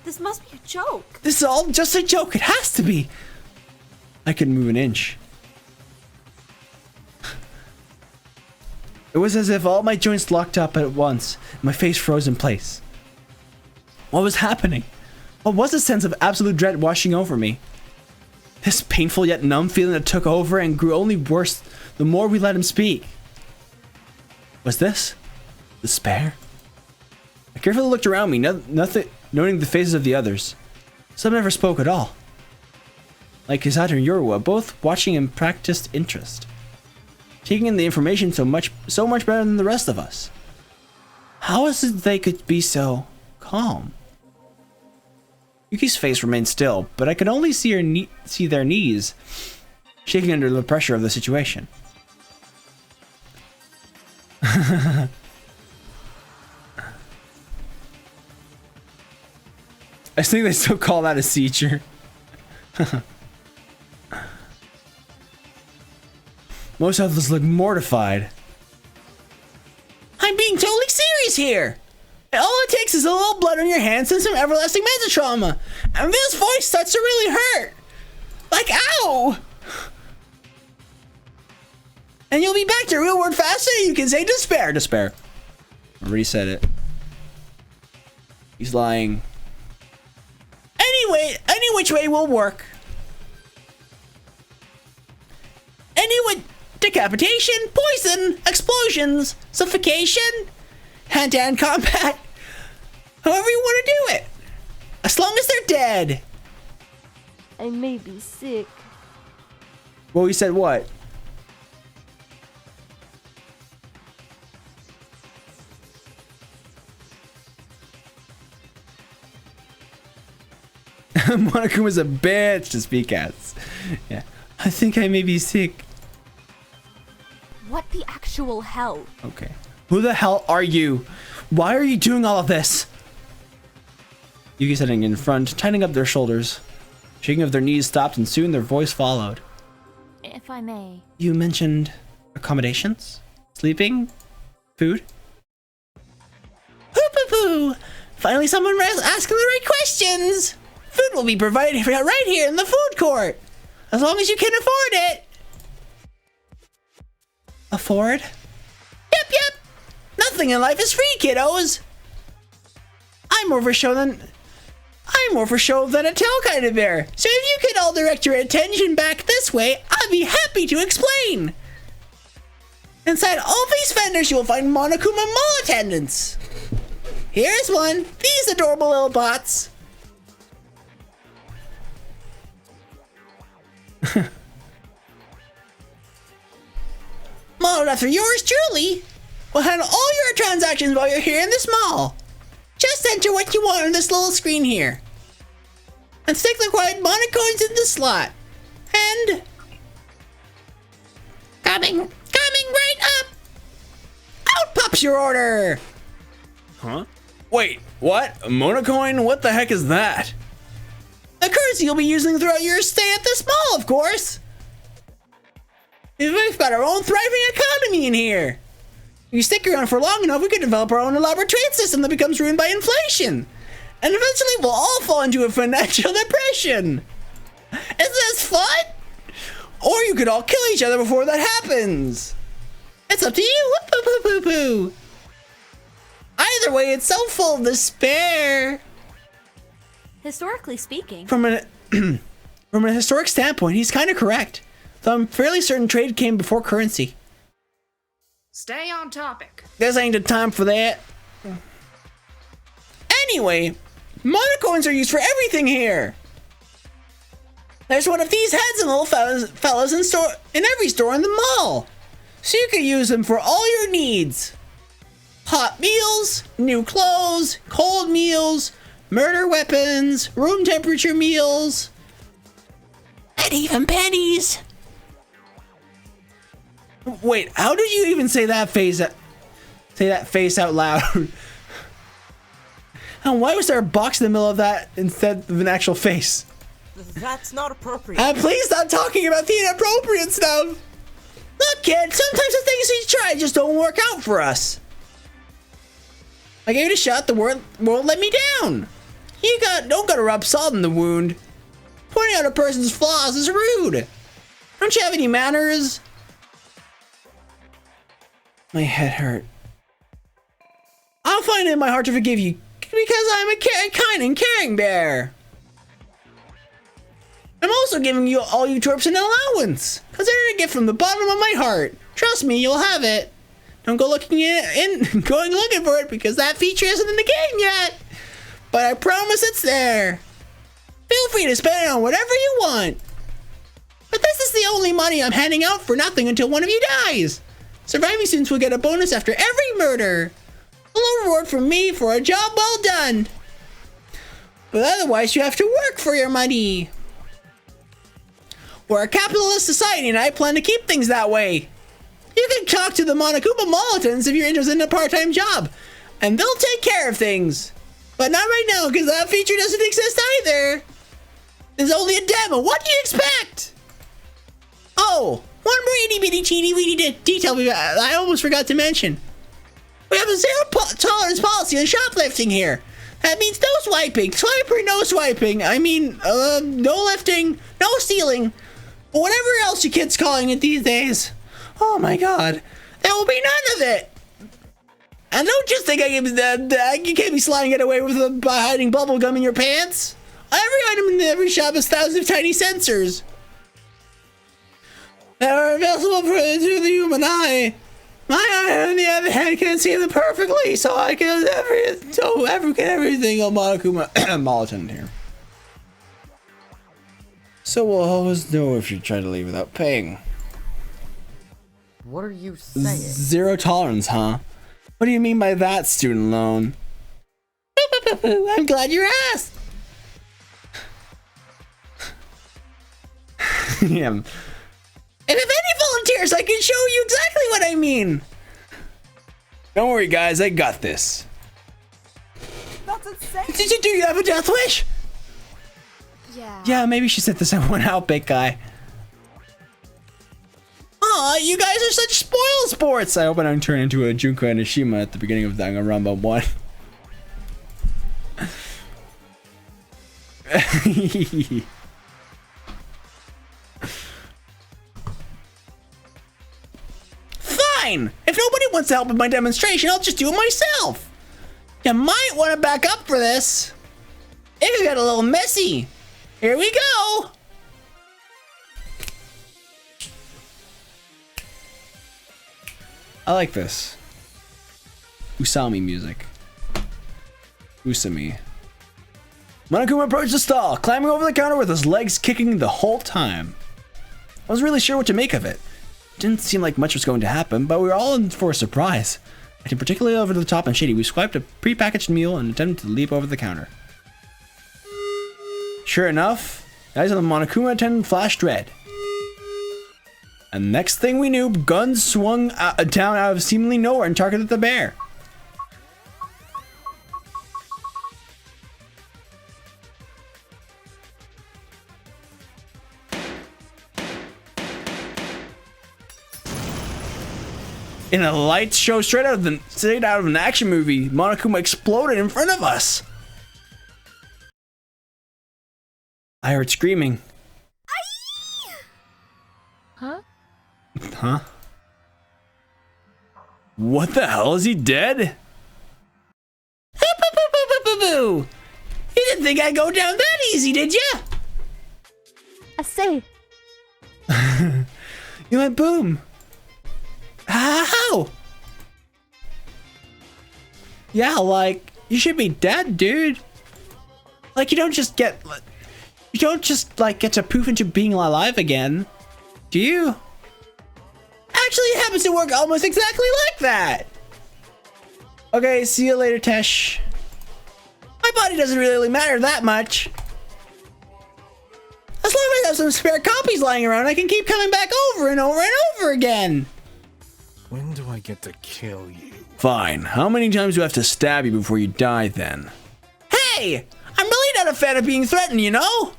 This must be a joke. This is all just a joke. It has to be. I couldn't move an inch. It was as if all my joints locked up at once, and my face froze in place. What was happening? What was a sense of absolute dread washing over me? This painful yet numb feeling that took over and grew only worse the more we let him speak. Was this despair? I carefully looked around me, nothing, noting the faces of the others. Some never spoke at all. Like Kisato and Yorua, both watching in practiced interest, taking in the information so much better than the rest of us. How is it they could be so calm? Yuki's face remained still, but I could only see their knees shaking under the pressure of the situation. I think they still call that a seizure. Most others look mortified. I'm being totally serious here. All it takes is a little blood on your hands and some everlasting mental trauma, and this voice starts to really hurt. Like, ow! And you'll be back to real world faster. You can say despair. Despair. I already said it. He's lying. Anyway, any which way will work. Decapitation, poison, explosions, suffocation, hand-to-hand combat. However you want to do it. As long as they're dead. I may be sick. Well, he said what? Monaco was a bitch to speak as. Yeah. I think I may be sick. What the actual hell? Okay. Who the hell are you? Why are you doing all of this? Yuki sitting in front, tightening up their shoulders. Shaking of their knees stopped and soon their voice followed. If I may. You mentioned accommodations? Sleeping? Food? Hoo-poo-poo! Finally someone asking the right questions! Food will be provided right here in the food court! As long as you can afford it! Afford? Yep! Nothing in life is free, kiddos! I'm more for show than a tell kind of bear. So if you could all direct your attention back this way, I'd be happy to explain. Inside all these vendors, you will find Monokuma Mall attendants. Here's one. These adorable little bots. Modeled after yours truly. We'll handle all your transactions while you're here in this mall. Just enter what you want on this little screen here. And stick the required monocoins in the slot. And... Coming right up! Out pops your order! Huh? Wait, what? A monocoin? What the heck is that? The currency you'll be using throughout your stay at this mall, of course! We've got our own thriving economy in here! If you stick around for long enough, we could develop our own elaborate trade system that becomes ruined by inflation! And eventually we'll all fall into a financial depression! Isn't this fun? Or you could all kill each other before that happens! It's up to you! Whoop-poo-poo-poo-poo! Either way, it's so full of despair! Historically speaking... From a historic standpoint, he's kind of correct. Though I'm fairly certain trade came before currency. Stay on topic. This ain't the time for that. Anyway, monocoins are used for everything here. There's one of these heads and little fellas in every store in the mall. So you can use them for all your needs. Hot meals, new clothes, cold meals, murder weapons, room temperature meals, and even pennies. Wait, how did you even say that face out loud? And why was there a box in the middle of that instead of an actual face? That's not appropriate. And please stop talking about the inappropriate stuff. Look, kid, sometimes the things we try just don't work out for us. I gave it a shot, the world let me down. You don't gotta rub salt in the wound. Pointing out a person's flaws is rude. Don't you have any manners? My head hurt. I'll find it in my heart to forgive you because I'm a kind and caring bear. I'm also giving you all you twerps an allowance. Consider it a gift from the bottom of my heart. Trust me, you'll have it. Don't go looking for it because that feature isn't in the game yet. But I promise it's there. Feel free to spend it on whatever you want. But this is the only money I'm handing out for nothing until one of you dies. Surviving students will get a bonus after every murder. A little reward from me for a job well done. But otherwise, you have to work for your money. We're a capitalist society and I plan to keep things that way. You can talk to the Monokuma Mall attendants if you're interested in a part-time job. And they'll take care of things. But not right now because that feature doesn't exist either. There's only a demo. What do you expect? Oh, one more itty-bitty teeny-weeny detail I almost forgot to mention. We have a zero-tolerance policy on shoplifting here. That means no swiping. Swiper, no swiping. I mean, no lifting, no stealing. Or whatever else you kids calling it these days. Oh my god. There will be none of it. And don't just think you can't be sliding it away by hiding bubble gum in your pants. Every item in every shop has thousands of tiny sensors that are available to the human eye. My eye, on the other hand, can't see them perfectly, so I can get everything on Monokuma Mall attendant here. So we'll always know if you try to leave without paying. What are you saying? Zero tolerance, huh? What do you mean by that, student loan? I'm glad you asked. Yeah, If any volunteers, I can show you exactly what I mean. Don't worry, guys. I got this. That's insane. Do you have a death wish? Yeah. Yeah, maybe she set this one out, big guy. Aw, you guys are such spoil sports. I hope I don't turn into a Junko Enoshima at the beginning of Danganronpa 1. Fine! If nobody wants to help with my demonstration, I'll just do it myself. You might want to back up for this. It could get a little messy. Here we go. I like this. Usami music. Usami. Monokuma approached the stall, climbing over the counter with his legs kicking the whole time. I wasn't really sure what to make of it. Didn't seem like much was going to happen, but we were all in for a surprise. Acting particularly over the top and shady, we swiped a prepackaged meal and attempted to leap over the counter. Sure enough, the eyes of the Monokuma attendant flashed red. And next thing we knew, guns swung down out of seemingly nowhere and targeted the bear. In a light show straight out of an action movie, Monokuma exploded in front of us. I heard screaming. Huh? Huh? What the hell? Is he dead? Boo! You didn't think I'd go down that easy, did ya? I say. You went boom. How? Yeah, like, you should be dead, dude. Like, you don't just get to poof into being alive again. Do you? Actually, it happens to work almost exactly like that. Okay, see you later, Tesh. My body doesn't really matter that much. As long as I have some spare copies lying around, I can keep coming back over and over and over again. When do I get to kill you? Fine. How many times do I have to stab you before you die then? Hey! I'm really not a fan of being threatened, you know?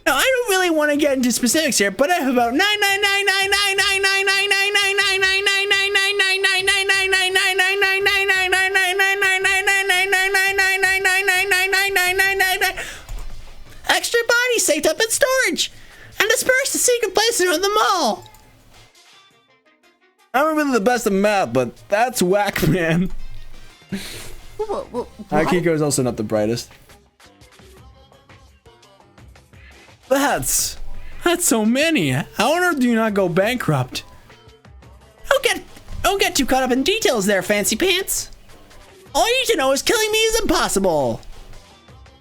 Now, I don't really want to get into specifics here, but I have about 99999999999999999999999999999999999999999999999999999999999999999999999999999999999999999999999999999999999999999999999999999999999999999 extra bodies saved up in storage and dispersed to secret places around the mall. I'm really the best at math, but that's whack, man. Akiko's also not the brightest. That's so many. How on earth do you not go bankrupt? Don't get too caught up in details there, fancy pants. All you need to know is killing me is impossible.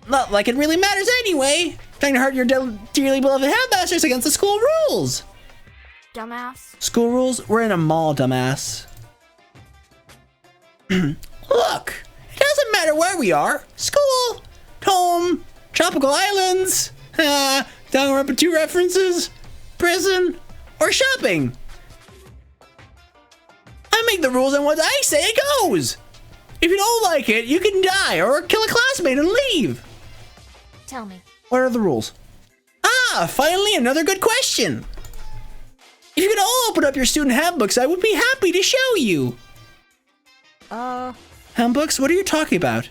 Not like it really matters anyway. Trying to hurt your dearly beloved headmasters against the school rules. Dumbass. School rules? We're in a mall, dumbass. Look, it doesn't matter where we are. School, home, tropical islands, Danganronpa 2 references, prison, or shopping. I make the rules and what I say it goes. If you don't like it, you can die or kill a classmate and leave. Tell me. What are the rules? Finally another good question. If you could all open up your student handbooks, I would be happy to show you. Handbooks? What are you talking about?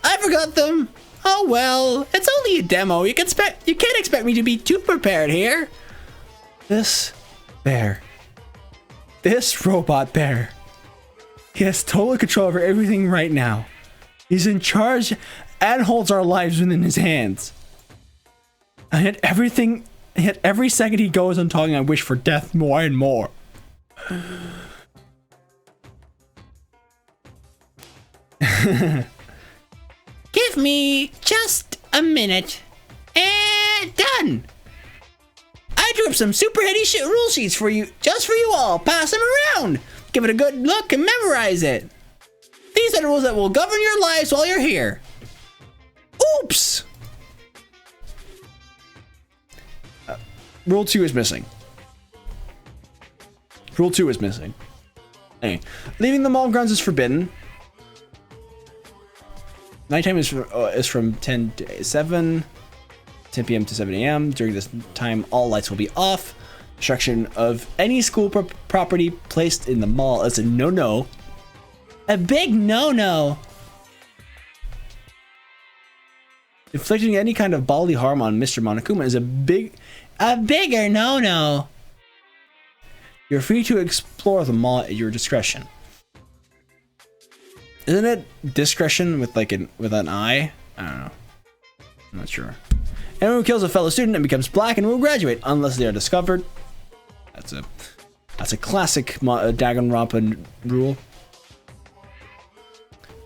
I forgot them. Oh well, it's only a demo. You can't expect me to be too prepared here. This bear. This robot bear. He has total control over everything right now. He's in charge and holds our lives within his hands. And yet every second he goes on talking, I wish for death more and more. Give me just a minute. And done. I drew up some super heady rule sheets for you, just for you all. Pass them around. Give it a good look and memorize it. These set of rules that will govern your lives while you're here. Oops! Rule 2 is missing. Rule 2 is missing. Anyway, leaving the mall grounds is forbidden. Nighttime is from 10 p.m. to 7 a.m. During this time, all lights will be off. Destruction of any school property placed in the mall is a no-no. A big no-no. Inflicting any kind of bodily harm on Mr. Monokuma is a bigger no-no. You're free to explore the mall at your discretion. Isn't it discretion with like with an I? I don't know. I'm not sure. Anyone who kills a fellow student and becomes black and will graduate unless they are discovered. That's a classic Danganronpa rule.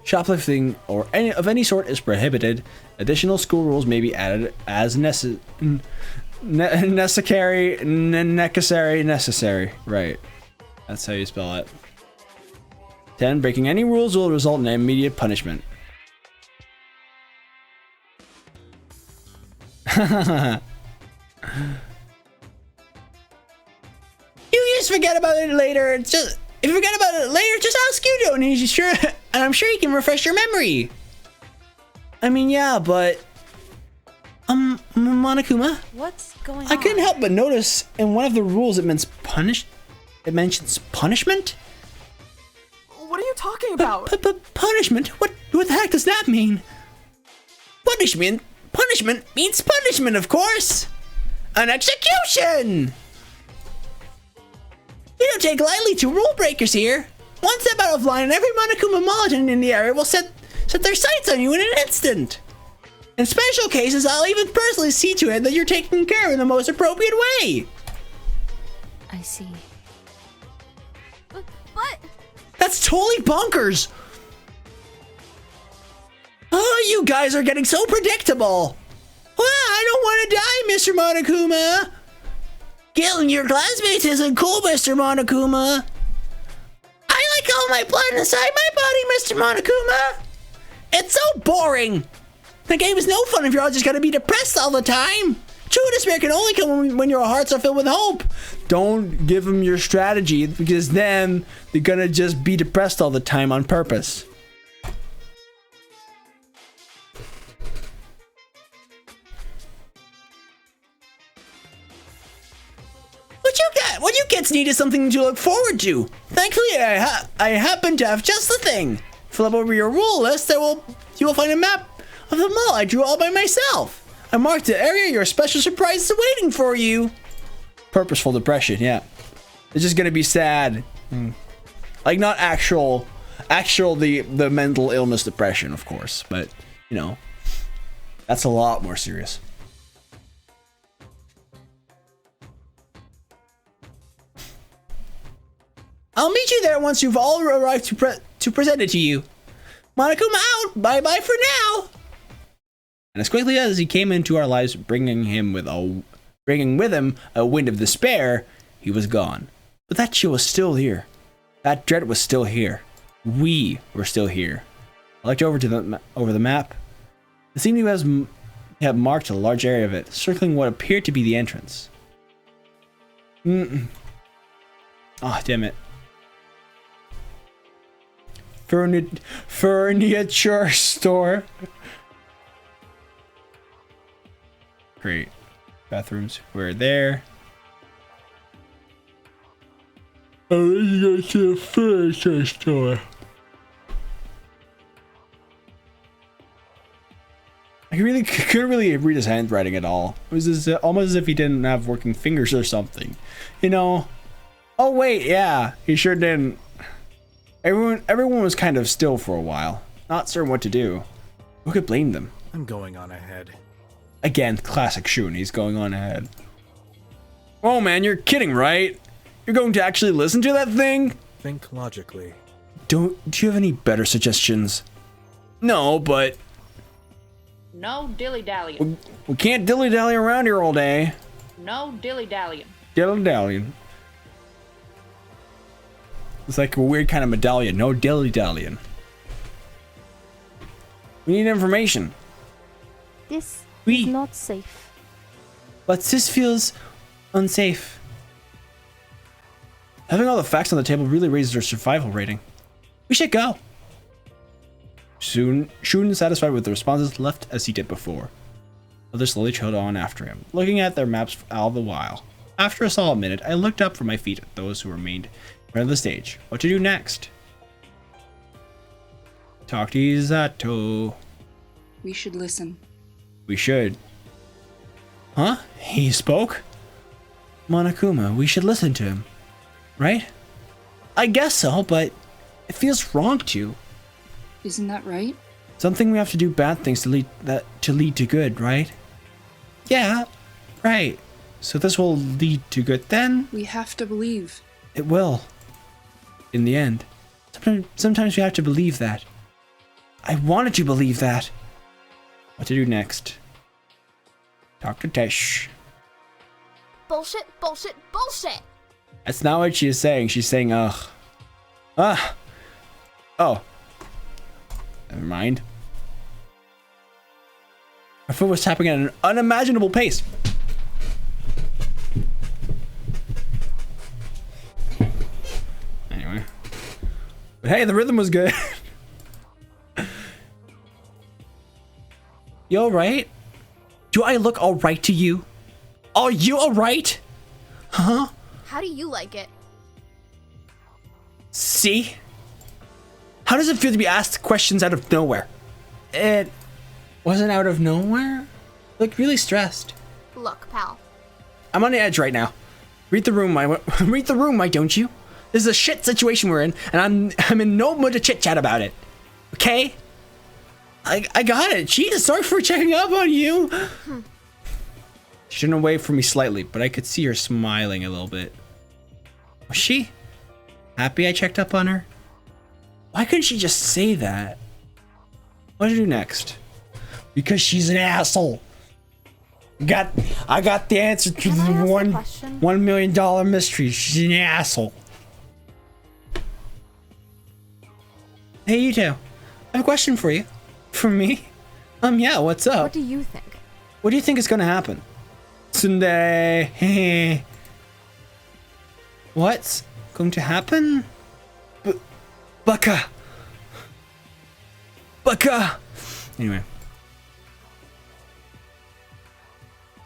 Shoplifting or of any sort is prohibited. Additional school rules may be added as necessary. Right. That's how you spell it. 10. Breaking any rules will result in immediate punishment. You just forget about it later. If you forget about it later, just ask Yudo, and he's sure, and I'm sure he can refresh your memory. I mean, yeah, but Monokuma, What's going on? I couldn't help but notice in one of the rules it mentions punishment. What are you talking about? Punishment? What the heck does that mean? Punishment means punishment, of course. An execution. You don't take lightly to rule breakers here. One step out of line and every Monokuma Malajan in the area will set their sights on you in an instant. In special cases, I'll even personally see to it that you're taken care of in the most appropriate way. I see. But That's totally bonkers. Oh, you guys are getting so predictable. Well, I don't want to die, Mr. Monokuma. Killing your classmates isn't cool, Mr. Monokuma. I like all my blood inside my body, Mr. Monokuma. It's so boring. The game is no fun if you're all just gonna be depressed all the time. True despair can only come when your hearts are filled with hope. Don't give them your strategy, because then they're gonna just be depressed all the time on purpose. What you kids need is something to look forward to. Thankfully, I happen to have just the thing. Flip over your rule list, you will find a map of the mall I drew all by myself. I marked the area your special surprise is waiting for you. Purposeful depression, yeah. It's just gonna be sad. Like not actual the mental illness depression, of course, but you know, that's a lot more serious. I'll meet you there once you've all arrived to present it to you. Monokuma out. Bye-bye for now. And as quickly as he came into our lives, bringing with him a wind of despair, he was gone. But that chill was still here. That dread was still here. We were still here. I looked over the map. It seemed to have marked a large area of it, circling what appeared to be the entrance. Oh, damn it. Furniture store. Great. Bathrooms. We're there. Oh, let's go to the furniture store. I couldn't really read his handwriting at all. It was almost as if he didn't have working fingers or something. You know? Oh wait, yeah, he sure didn't. Everyone was kind of still for a while, not certain what to do. Who could blame them? I'm going on ahead. Again, classic Shun, he's going on ahead. Oh man, you're kidding, right? You're going to actually listen to that thing? Think logically. Do you have any better suggestions? No, but... No dilly-dallying. We can't dilly-dally around here all day. No dilly-dallying. Dilly-dallying. It's like a weird kind of medallion. No dilly-dallying. We need information. This Oui. is not safe. But this feels unsafe. Having all the facts on the table really raises our survival rating. We should go. Soon, Shun, satisfied with the responses, left as he did before. Others slowly trailed on after him, looking at their maps all the while. After a solid minute, I looked up from my feet at those who remained in front of the stage. What to do next? Talk to Izato. We should listen. We should. Huh? He spoke? Monokuma, we should listen to him. Right? I guess so, but it feels wrong to. Isn't that right? Something we have to do bad things to lead to good, right? Yeah, right. So this will lead to good then? We have to believe. It will. In the end. Sometimes we have to believe that. I wanted to believe that. What to do next? Dr. Tesh. Bullshit, bullshit, bullshit! That's not what she is saying. She's saying, ugh. Ah. Oh. Never mind. Our foot was tapping at an unimaginable pace. Anyway. But hey, the rhythm was good. You alright? Do I look alright to you? Are you alright? Huh? How do you like it? See? How does it feel to be asked questions out of nowhere? It wasn't out of nowhere? Like, really stressed. Look, pal. I'm on the edge right now. Read the room, why don't you? This is a shit situation we're in, and I'm in no mood to chit-chat about it. Okay? I got it. Jeez, sorry for checking up on you. She turned away from me slightly, but I could see her smiling a little bit. Was she happy I checked up on her? Why couldn't she just say that? What to do next? Because she's an asshole. I got the answer to the $1 million mystery. She's an asshole. Hey, you two. I have a question for you. For me? Yeah, what's up? What do you think? What do you think is gonna happen? Sunday. What's going to happen? Baka. Anyway.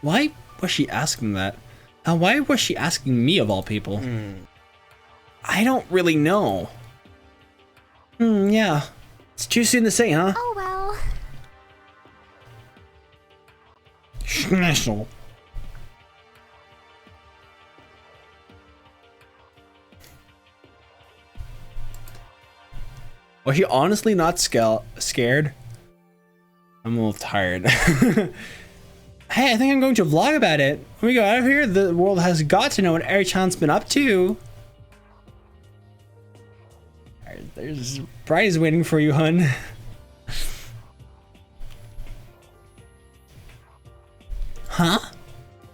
Why was she asking that? And why was she asking me of all people? I don't really know. Yeah. It's too soon to say, huh? Oh well. Schnessel. Was she honestly not scared? I'm a little tired. Hey, I think I'm going to vlog about it. When we go out of here, the world has got to know what Eri-chan's been up to. There's a prize waiting for you, hun. Huh?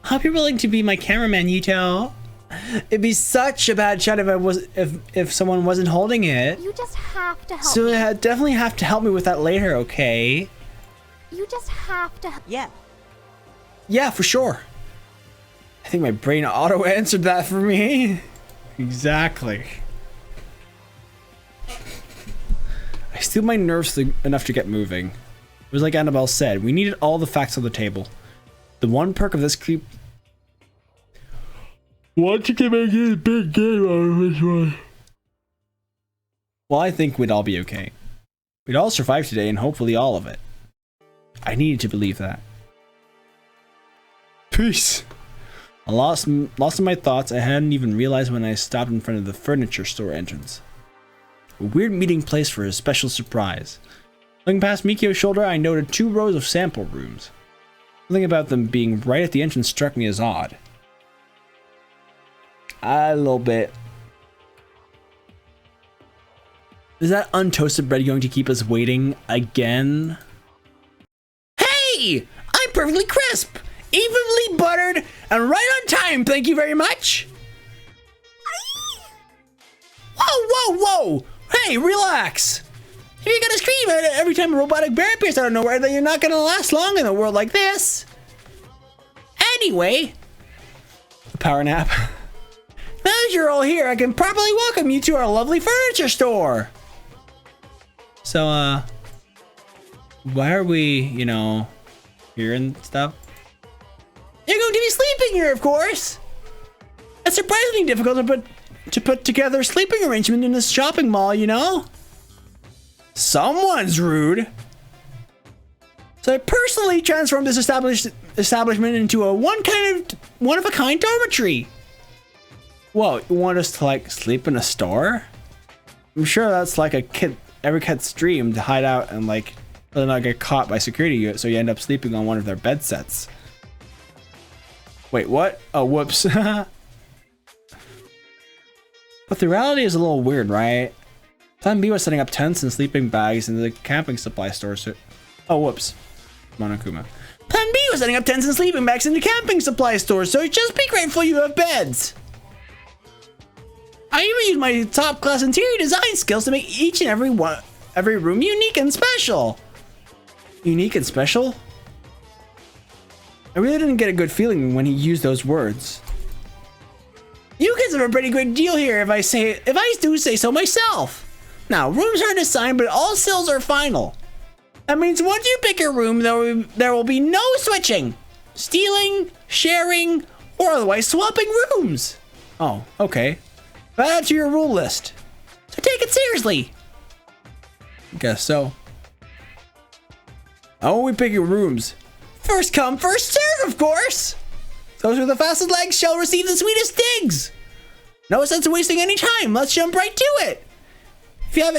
I hope you're willing to be my cameraman, Yuto. It'd be such a bad shot if someone wasn't holding it. You just have to help So me. you definitely have to help me with that later, okay? You just have to. Yeah. Yeah, for sure. I think my brain auto answered that for me. Exactly. I steeled my nerves enough to get moving. It was like Annabelle said, we needed all the facts on the table. The one perk of this creep. Want to get a big game out of this one. Well, I think we'd all be okay. We'd all survive today and hopefully all of it. I needed to believe that. Peace. I lost in my thoughts. I hadn't even realized when I stopped in front of the furniture store entrance. A weird meeting place for a special surprise. Looking past Mikio's shoulder, I noted 2 rows of sample rooms. Something about them being right at the entrance struck me as odd. A little bit. Is that untoasted bread going to keep us waiting again? Hey! I'm perfectly crisp! Evenly buttered and right on time, thank you very much! Whoa, whoa, whoa! Hey, relax! If you're gonna scream every time a robotic bear appears out of nowhere, then you're not gonna last long in a world like this. Anyway, a power nap. Now that you're all here, I can properly welcome you to our lovely furniture store. So, why are we, you know, here and stuff? You're going to be sleeping here, of course. It's surprisingly difficult to put together a sleeping arrangement in this shopping mall, you know? Someone's rude. So I personally transformed this establishment into a one-of-a-kind dormitory. Whoa, you want us to like sleep in a store? I'm sure that's like every kid's dream, to hide out and like really not get caught by security, so you end up sleeping on one of their bed sets. Wait, what? Oh, whoops. But the reality is a little weird, right? Plan B was setting up tents and sleeping bags in the camping supply store. So, oh, whoops. Monokuma. Plan B was setting up tents and sleeping bags in the camping supply store, so just be grateful you have beds. I even used my top-class interior design skills to make each and every room unique and special. Unique and special? I really didn't get a good feeling when he used those words. You kids have a pretty good deal here if I do say so myself. Now, rooms aren't assigned, but all sales are final. That means once you pick a room, there will be no switching, stealing, sharing, or otherwise swapping rooms. Oh, okay. Add that to your rule list. So take it seriously. Guess so. How will we pick your rooms? First come, first serve, of course. Those with the fastest legs shall receive the sweetest digs. No sense in wasting any time. Let's jump right to it. If you have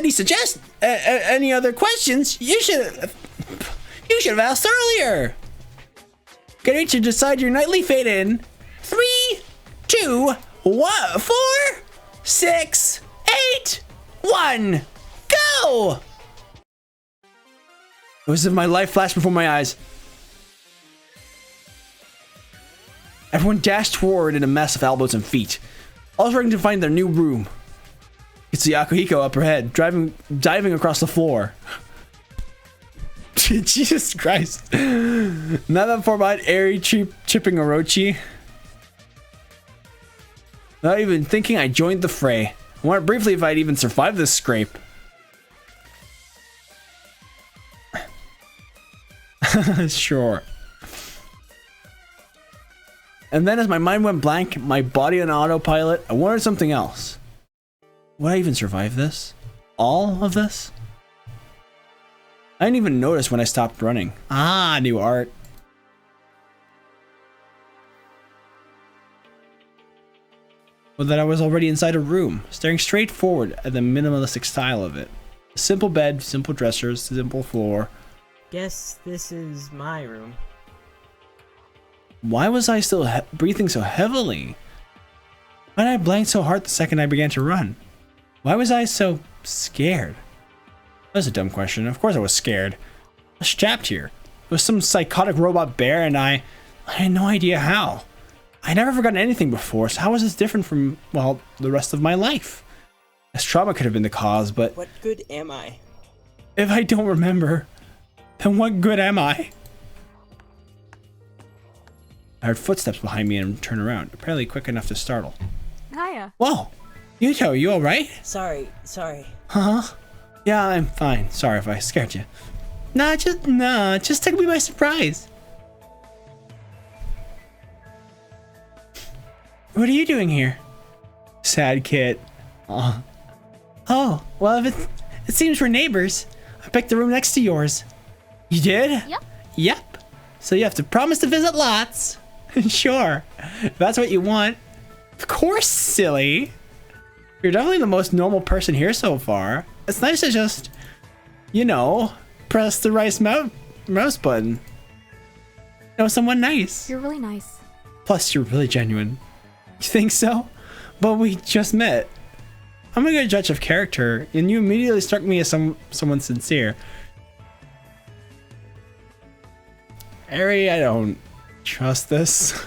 any other questions, you should have asked earlier. Get ready to decide your nightly fate in 3, 2, 1, 4, 6, 8, 1, go! It was as if my life flashed before my eyes. Everyone dashed forward in a mess of elbows and feet, all trying to find their new room. It's the Akuhiko up ahead, diving across the floor. Jesus Christ. Not that far behind Eri chipping Orochi. Without even thinking, I joined the fray. I wondered briefly if I'd even survived this scrape. Sure. And then as my mind went blank, my body on autopilot, I wondered something else. Would I even survive this? All of this? I didn't even notice when I stopped running. Ah, new art. Or that I was already inside a room, staring straight forward at the minimalistic style of it. A simple bed, simple dressers, simple floor. Guess this is my room. Why was I still breathing so heavily? Why did I blank so hard the second I began to run? Why was I so scared? That was a dumb question. Of course I was scared. I was trapped here. It was some psychotic robot bear and I had no idea how. I never forgotten anything before, so how was this different from, well, the rest of my life? As trauma could have been the cause, but... What good am I? If I don't remember, then what good am I? I heard footsteps behind me and turned around, apparently quick enough to startle. Hiya. Whoa! Yuto, you alright? Sorry. Huh? Yeah, I'm fine. Sorry if I scared you. Nah, just took me by surprise. What are you doing here? Sad kid. Aw. Oh, well, if it seems we're neighbors. I picked the room next to yours. You did? Yep. Yep. So you have to promise to visit lots. Sure. If that's what you want. Of course, silly. You're definitely the most normal person here so far. It's nice to just, you know, press the right mouse button. Know someone nice. You're really nice. Plus, you're really genuine. You think so? But we just met. I'm a good judge of character, and you immediately struck me as someone sincere. Eri, I don't trust this.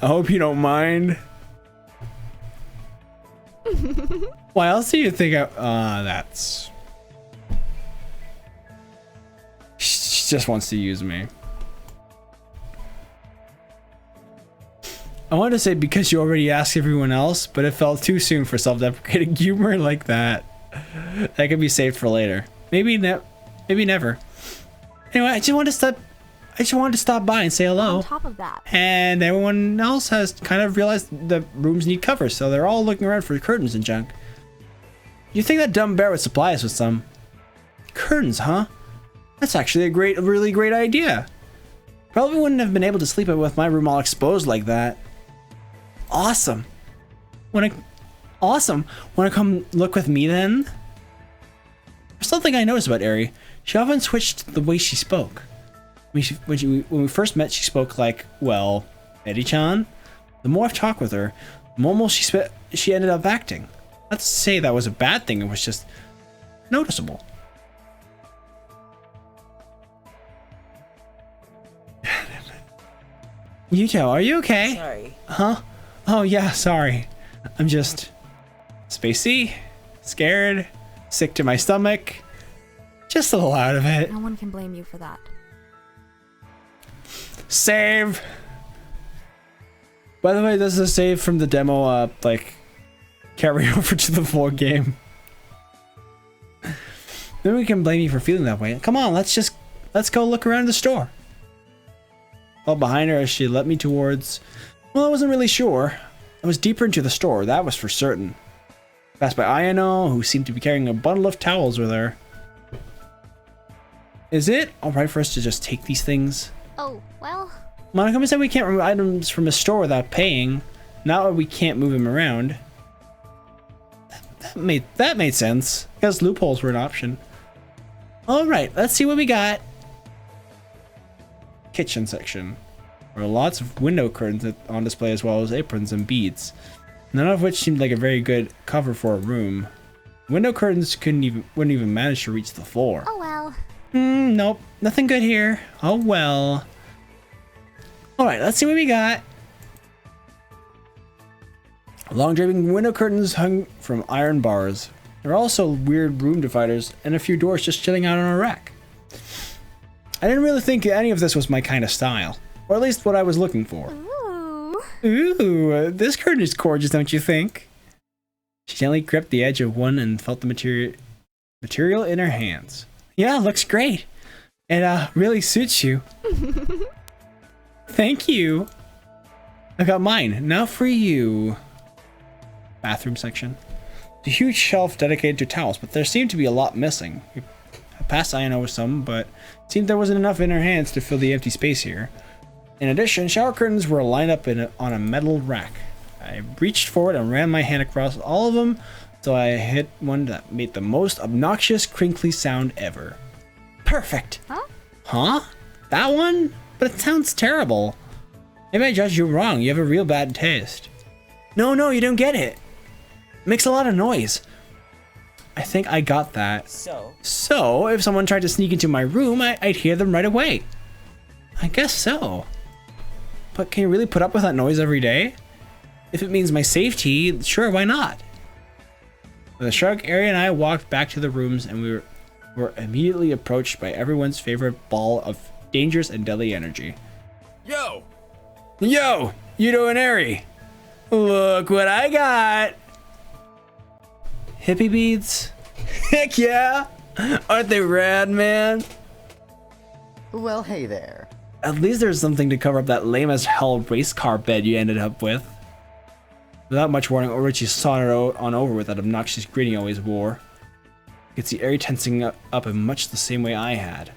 I hope you don't mind. Why else do you think that's... just wants to use me. I wanted to say because you already asked everyone else, but it felt too soon for self-deprecating humor like that. That could be saved for later. Maybe never. Anyway, I just wanted to stop by and say hello. On top of that, And everyone else has kind of realized the rooms need covers, so they're all looking around for curtains and junk. You think that dumb bear would supply us with some curtains, huh? That's actually a really great idea. Probably wouldn't have been able to sleep with my room all exposed like that. Awesome. Wanna come look with me then? There's something I noticed about Eri. She often switched the way she spoke. When we first met, she spoke like, well, Eddie-chan. The more I've talked with her, the more she ended up acting. Not to say that was a bad thing, it was just noticeable. Yuto, are you okay? Sorry. Huh? Oh yeah, sorry. I'm just spacey, scared, sick to my stomach. Just a little out of it. no one can blame you for that. Save! By the way, this is a save from the demo, like, carry over to the full game. Then we can blame you for feeling that way. Come on, let's go look around the store. Well, behind her as she led me towards... Well, I wasn't really sure. I was deeper into the store, that was for certain. Passed by Ayano, who seemed to be carrying a bundle of towels with her. Is it alright for us to just take these things? Oh, well... Monica said we can't remove items from a store without paying. Not that we can't move them around. That made sense, because loopholes were an option. Alright, let's see what we got. Kitchen section. There were lots of window curtains on display as well as aprons and beads. None of which seemed like a very good cover for a room. Window curtains wouldn't even manage to reach the floor. Oh well. Nope, nothing good here. Oh well. Alright, let's see what we got. Long draping window curtains hung from iron bars. There are also weird room dividers and a few doors just chilling out on a rack. I didn't really think any of this was my kind of style. Or at least what I was looking for. Ooh, this curtain is gorgeous, don't you think? She gently gripped the edge of one and felt the material in her hands. Yeah, looks great. It really suits you. Thank you. I got mine. Now for you. Bathroom section. It's a huge shelf dedicated to towels, but there seemed to be a lot missing. I passed Ayano with some, but it seemed there wasn't enough in her hands to fill the empty space here. In addition, shower curtains were lined up on a metal rack. I reached forward and ran my hand across all of them until I hit one that made the most obnoxious crinkly sound ever. Perfect! Huh? That one? But it sounds terrible. Maybe I judged you wrong. You have a real bad taste. No, you don't get it. It makes a lot of noise. I think I got that. So, if someone tried to sneak into my room, I'd hear them right away. I guess so. But can you really put up with that noise every day? If it means my safety, sure, why not? With a shrug, Eri and I walked back to the rooms and we were immediately approached by everyone's favorite ball of dangerous and deadly energy. Yo, Yuto and Eri. Look what I got. Hippie beads? Heck yeah! Aren't they rad, man? Well, hey there. At least there's something to cover up that lame as hell race car bed you ended up with. Without much warning, Orochi sauntered on over with that obnoxious grin he always wore. You could see Eri tensing up in much the same way I had.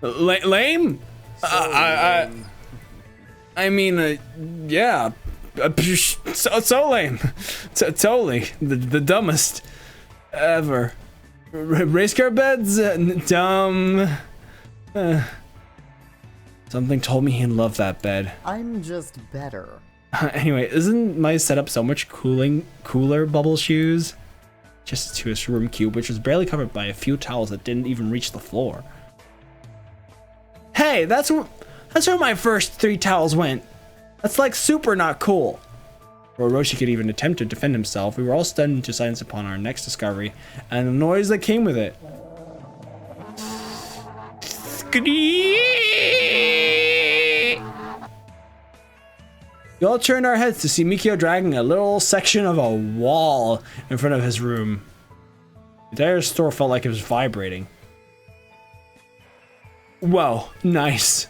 Lame? I mean, yeah. So lame. Totally. The dumbest ever. Race car beds? Dumb. Something told me he loved that bed. I'm just better. Anyway, isn't my setup so much cooler, Bubble Shoes? Just to his room cube, which was barely covered by a few towels that didn't even reach the floor. Hey, that's where my first 3 towels went. That's like super not cool. Before Orochi could even attempt to defend himself, we were all stunned into silence upon our next discovery, and the noise that came with it. We all turned our heads to see Mikio dragging a little section of a wall in front of his room. The entire store felt like it was vibrating. Whoa, nice.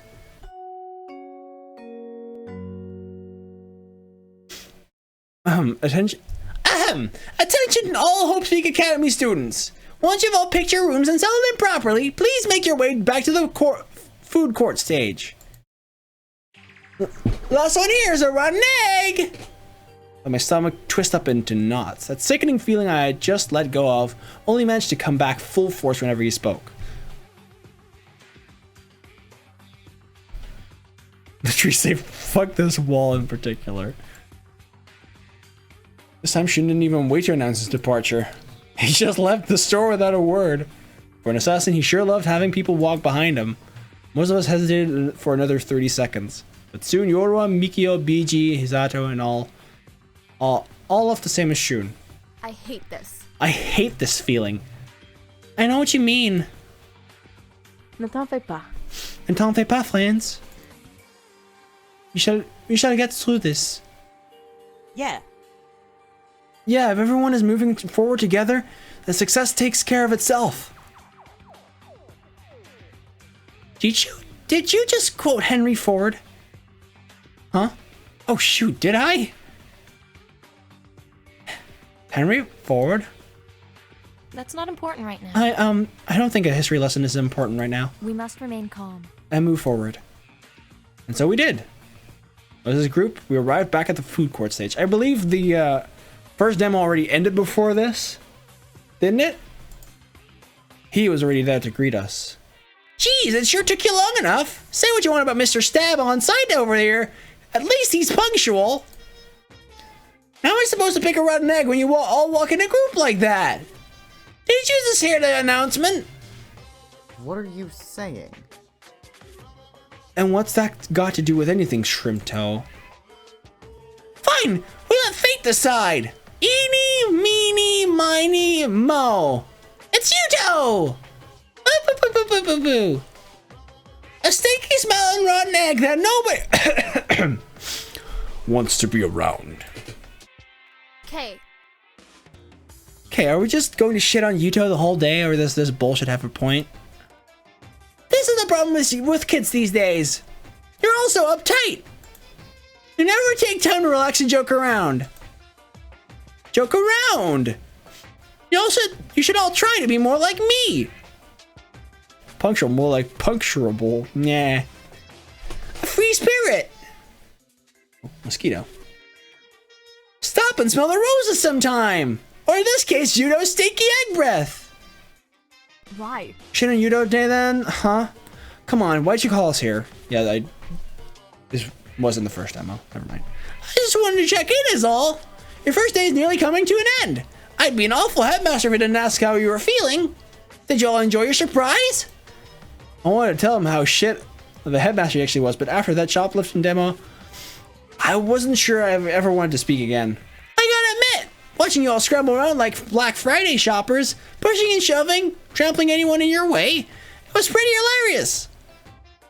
Attention. Attention all Hope Peak Academy students. Once you've all picked your rooms and settled in properly, please make your way back to the food court stage. Last one here is a rotten egg! Let my stomach twist up into knots. That sickening feeling I had just let go of only managed to come back full force whenever he spoke. The tree say, fuck this wall in particular. This time she didn't even wait to announce his departure. He just left the store without a word. For an assassin, he sure loved having people walk behind him. Most of us hesitated for another 30 seconds. But soon Yorua, Mikio, Biji, Hisato, and all left the same as Shun. I hate this. I hate this feeling. I know what you mean. Ne t'en fais pas. Ne t'en fais pas, friends. We shall get through this. Yeah. Yeah, if everyone is moving forward together, then success takes care of itself. Did you just quote Henry Ford? Huh? Oh shoot, did I? Henry Ford? That's not important right now. I don't think a history lesson is important right now. We must remain calm. And move forward. And so we did. As a group, we arrived back at the food court stage. I believe the first demo already ended before this, didn't it? He was already there to greet us. Geez, it sure took you long enough. Say what you want about Mr. Stab on site over here. At least he's punctual. How am I supposed to pick a rotten egg when you all walk in a group like that? Did you just hear the announcement? What are you saying? And what's that got to do with anything, Shrimp Toe? Fine, we let fate decide. Eeny, meeny, miny, mo. It's Yuto! Boo. A stinky smelling rotten egg that nobody wants to be around. Okay. Okay, are we just going to shit on Yuto the whole day, or does this bullshit have a point? This is the problem with kids these days. You're all so uptight. You never take time to relax and joke around. Joke around. You should all try to be more like me. Punctual, more like puncturable. Nah. A free spirit. Oh, mosquito. Stop and smell the roses sometime. Or in this case, Yudo's stinky egg breath. Why? Shouldn't Yudo day then? Huh? Come on, why'd you call us here? Yeah, this wasn't the first demo. Never mind. I just wanted to check in is all. Your first day is nearly coming to an end. I'd be an awful headmaster if I didn't ask how you were feeling. Did you all enjoy your surprise? I wanted to tell him how shit the headmaster actually was, but after that shoplifting demo, I wasn't sure I ever wanted to speak again. I gotta admit, watching you all scramble around like Black Friday shoppers, pushing and shoving, trampling anyone in your way, it was pretty hilarious.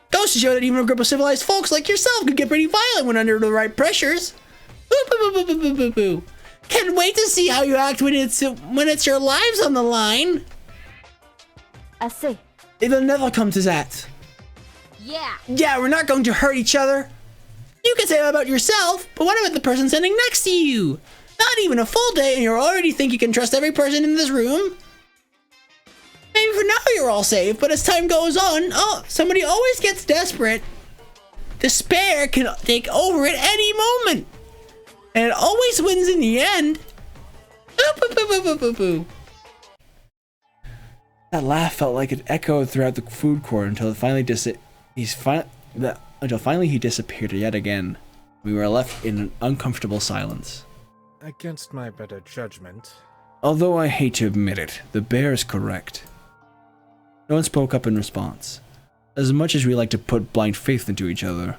Goes to show that even a group of civilized folks like yourself could get pretty violent when under the right pressures. Boo. Can't wait to see how you act when it's your lives on the line. I see. It'll never come to that. Yeah. Yeah, we're not going to hurt each other. You can say that about yourself, but what about the person sitting next to you? Not even a full day and you already think you can trust every person in this room? Maybe for now you're all safe, but as time goes on, somebody always gets desperate. Despair can take over at any moment. And it always wins in the end. Boo. That laugh felt like it echoed throughout the food court until finally he disappeared yet again. We were left in an uncomfortable silence. Against my better judgment. Although I hate to admit it, the bear is correct. No one spoke up in response. As much as we like to put blind faith into each other,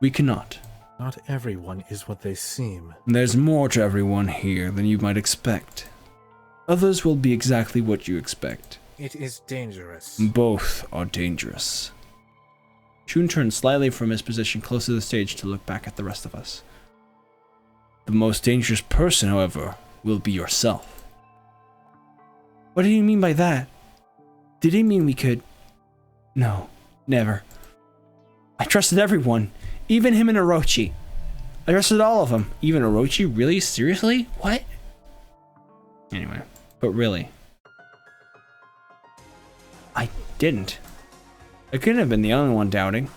we cannot. Not everyone is what they seem. There's more to everyone here than you might expect. Others will be exactly what you expect. It is dangerous. Both are dangerous. Shun turned slightly from his position close to the stage to look back at the rest of us. The most dangerous person, however, will be yourself. What do you mean by that? Did he mean we could? No, never. I trusted everyone, even him and Orochi. I trusted all of them. Even Orochi? Really? Seriously? What? Anyway, but really. I didn't. I couldn't have been the only one doubting.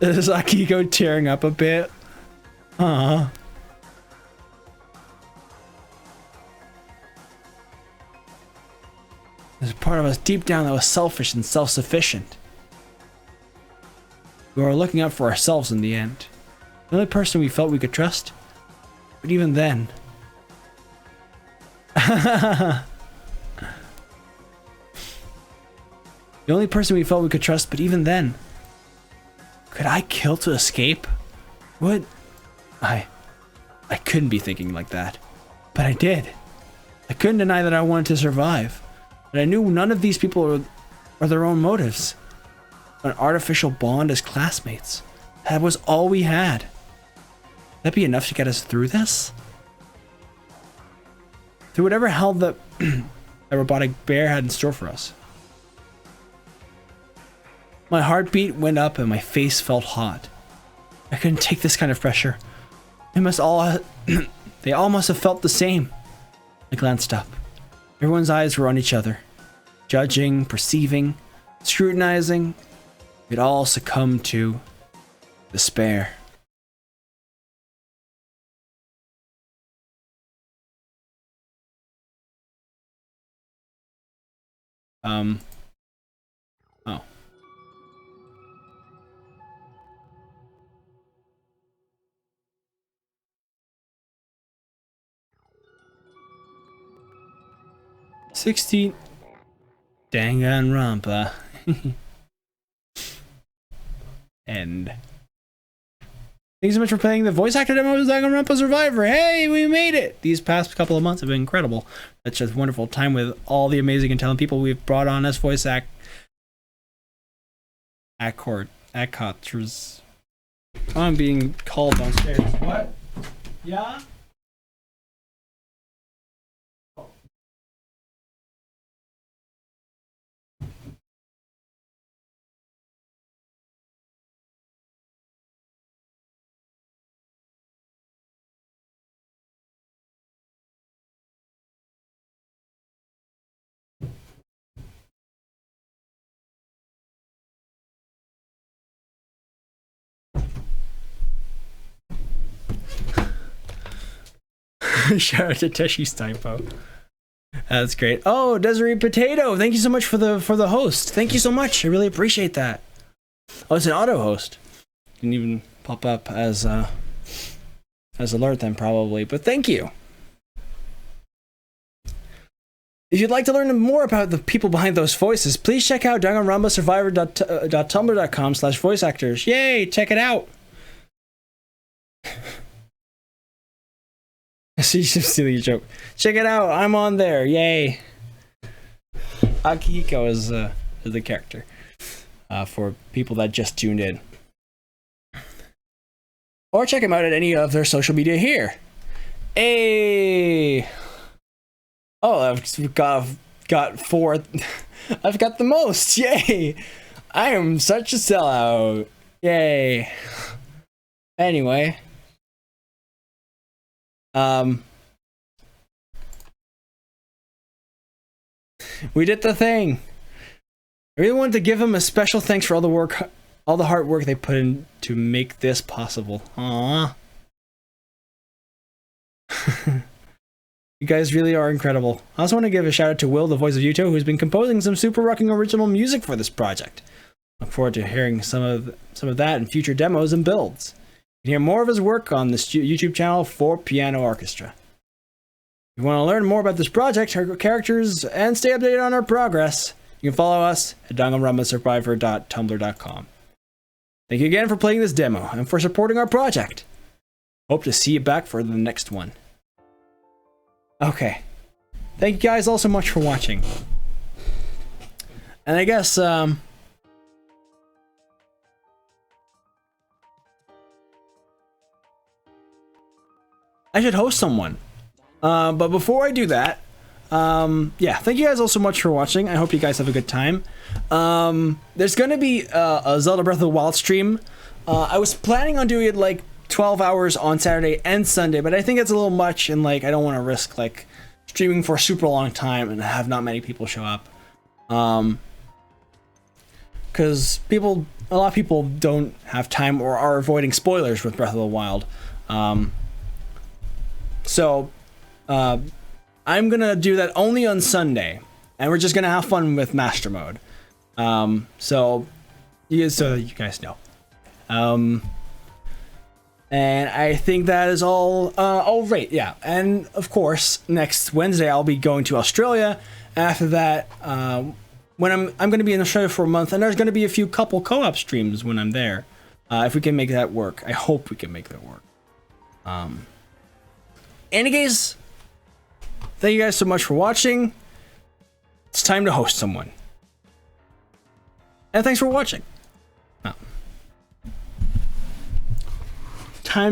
Is Akiko tearing up a bit? Aww. There's a part of us deep down that was selfish and self-sufficient. We were looking out for ourselves in the end. The only person we felt we could trust. But even then... The only person we felt we could trust, but even then... Could I kill to escape? What? I couldn't be thinking like that. But I did. I couldn't deny that I wanted to survive. But I knew none of these people are their own motives. An artificial bond as classmates. That was all we had. That'd be enough to get us through this? Through whatever hell that robotic bear had in store for us. My heartbeat went up and my face felt hot. I couldn't take this kind of pressure. They all must have felt the same. I glanced up. Everyone's eyes were on each other. Judging, perceiving, scrutinizing. We'd all succumbed to despair. Oh. $16 Danganronpa. End. Thanks so much for playing the voice actor demo of Danganronpa Survivor. Hey, we made it! These past couple of months have been incredible. It's just a wonderful time with all the amazing and talented people we've brought on as voice actors. I'm being called downstairs. What? Yeah? Shout out to Teshi's typo. That's great. Oh, Desiree Potato, thank you so much for the host. Thank you so much. I really appreciate that. Oh, it's an auto host. Didn't even pop up as alert then probably, but thank you. If you'd like to learn more about the people behind those voices, please check out danganronpasurvivor.tumblr.com/voice actors. Yay, check it out. See, stealing your joke. Check it out. I'm on there. Yay. Akihiko is the character for people that just tuned in. Or check them out at any of their social media here. Hey. Oh, I've got 4. I've got the most. Yay. I am such a sellout. Yay. Anyway. We did the thing. I really wanted to give them a special thanks for all the hard work they put in to make this possible. Aww. You guys really are incredible. I also want to give a shout out to Will, the voice of Yuto, who's been composing some super rocking original music for this project. Look forward to hearing some of that in future demos and builds. You can hear more of his work on this YouTube channel for Piano Orchestra. If you want to learn more about this project, our characters, and stay updated on our progress, you can follow us at danganronpasurvivor.tumblr.com. Thank you again for playing this demo and for supporting our project. Hope to see you back for the next one. Okay. Thank you guys all so much for watching. And I guess, I should host someone. But before I do that, yeah, thank you guys all so much for watching. I hope you guys have a good time. There's gonna be a Zelda Breath of the Wild stream. I was planning on doing it like 12 hours on Saturday and Sunday, but I think it's a little much, and like I don't want to risk like streaming for a super long time and have not many people show up. Because a lot of people don't have time or are avoiding spoilers with Breath of the Wild. So I'm gonna do that only on Sunday, and we're just gonna have fun with Master Mode. So you guys know. And I think that is all. Oh, right, yeah. And of course, next Wednesday I'll be going to Australia. After that, when I'm going to be in Australia for a month, and there's going to be a few couple co-op streams when I'm there. If we can make that work, I hope we can make that work. Any case, thank you guys so much for watching. It's time to host someone. And thanks for watching.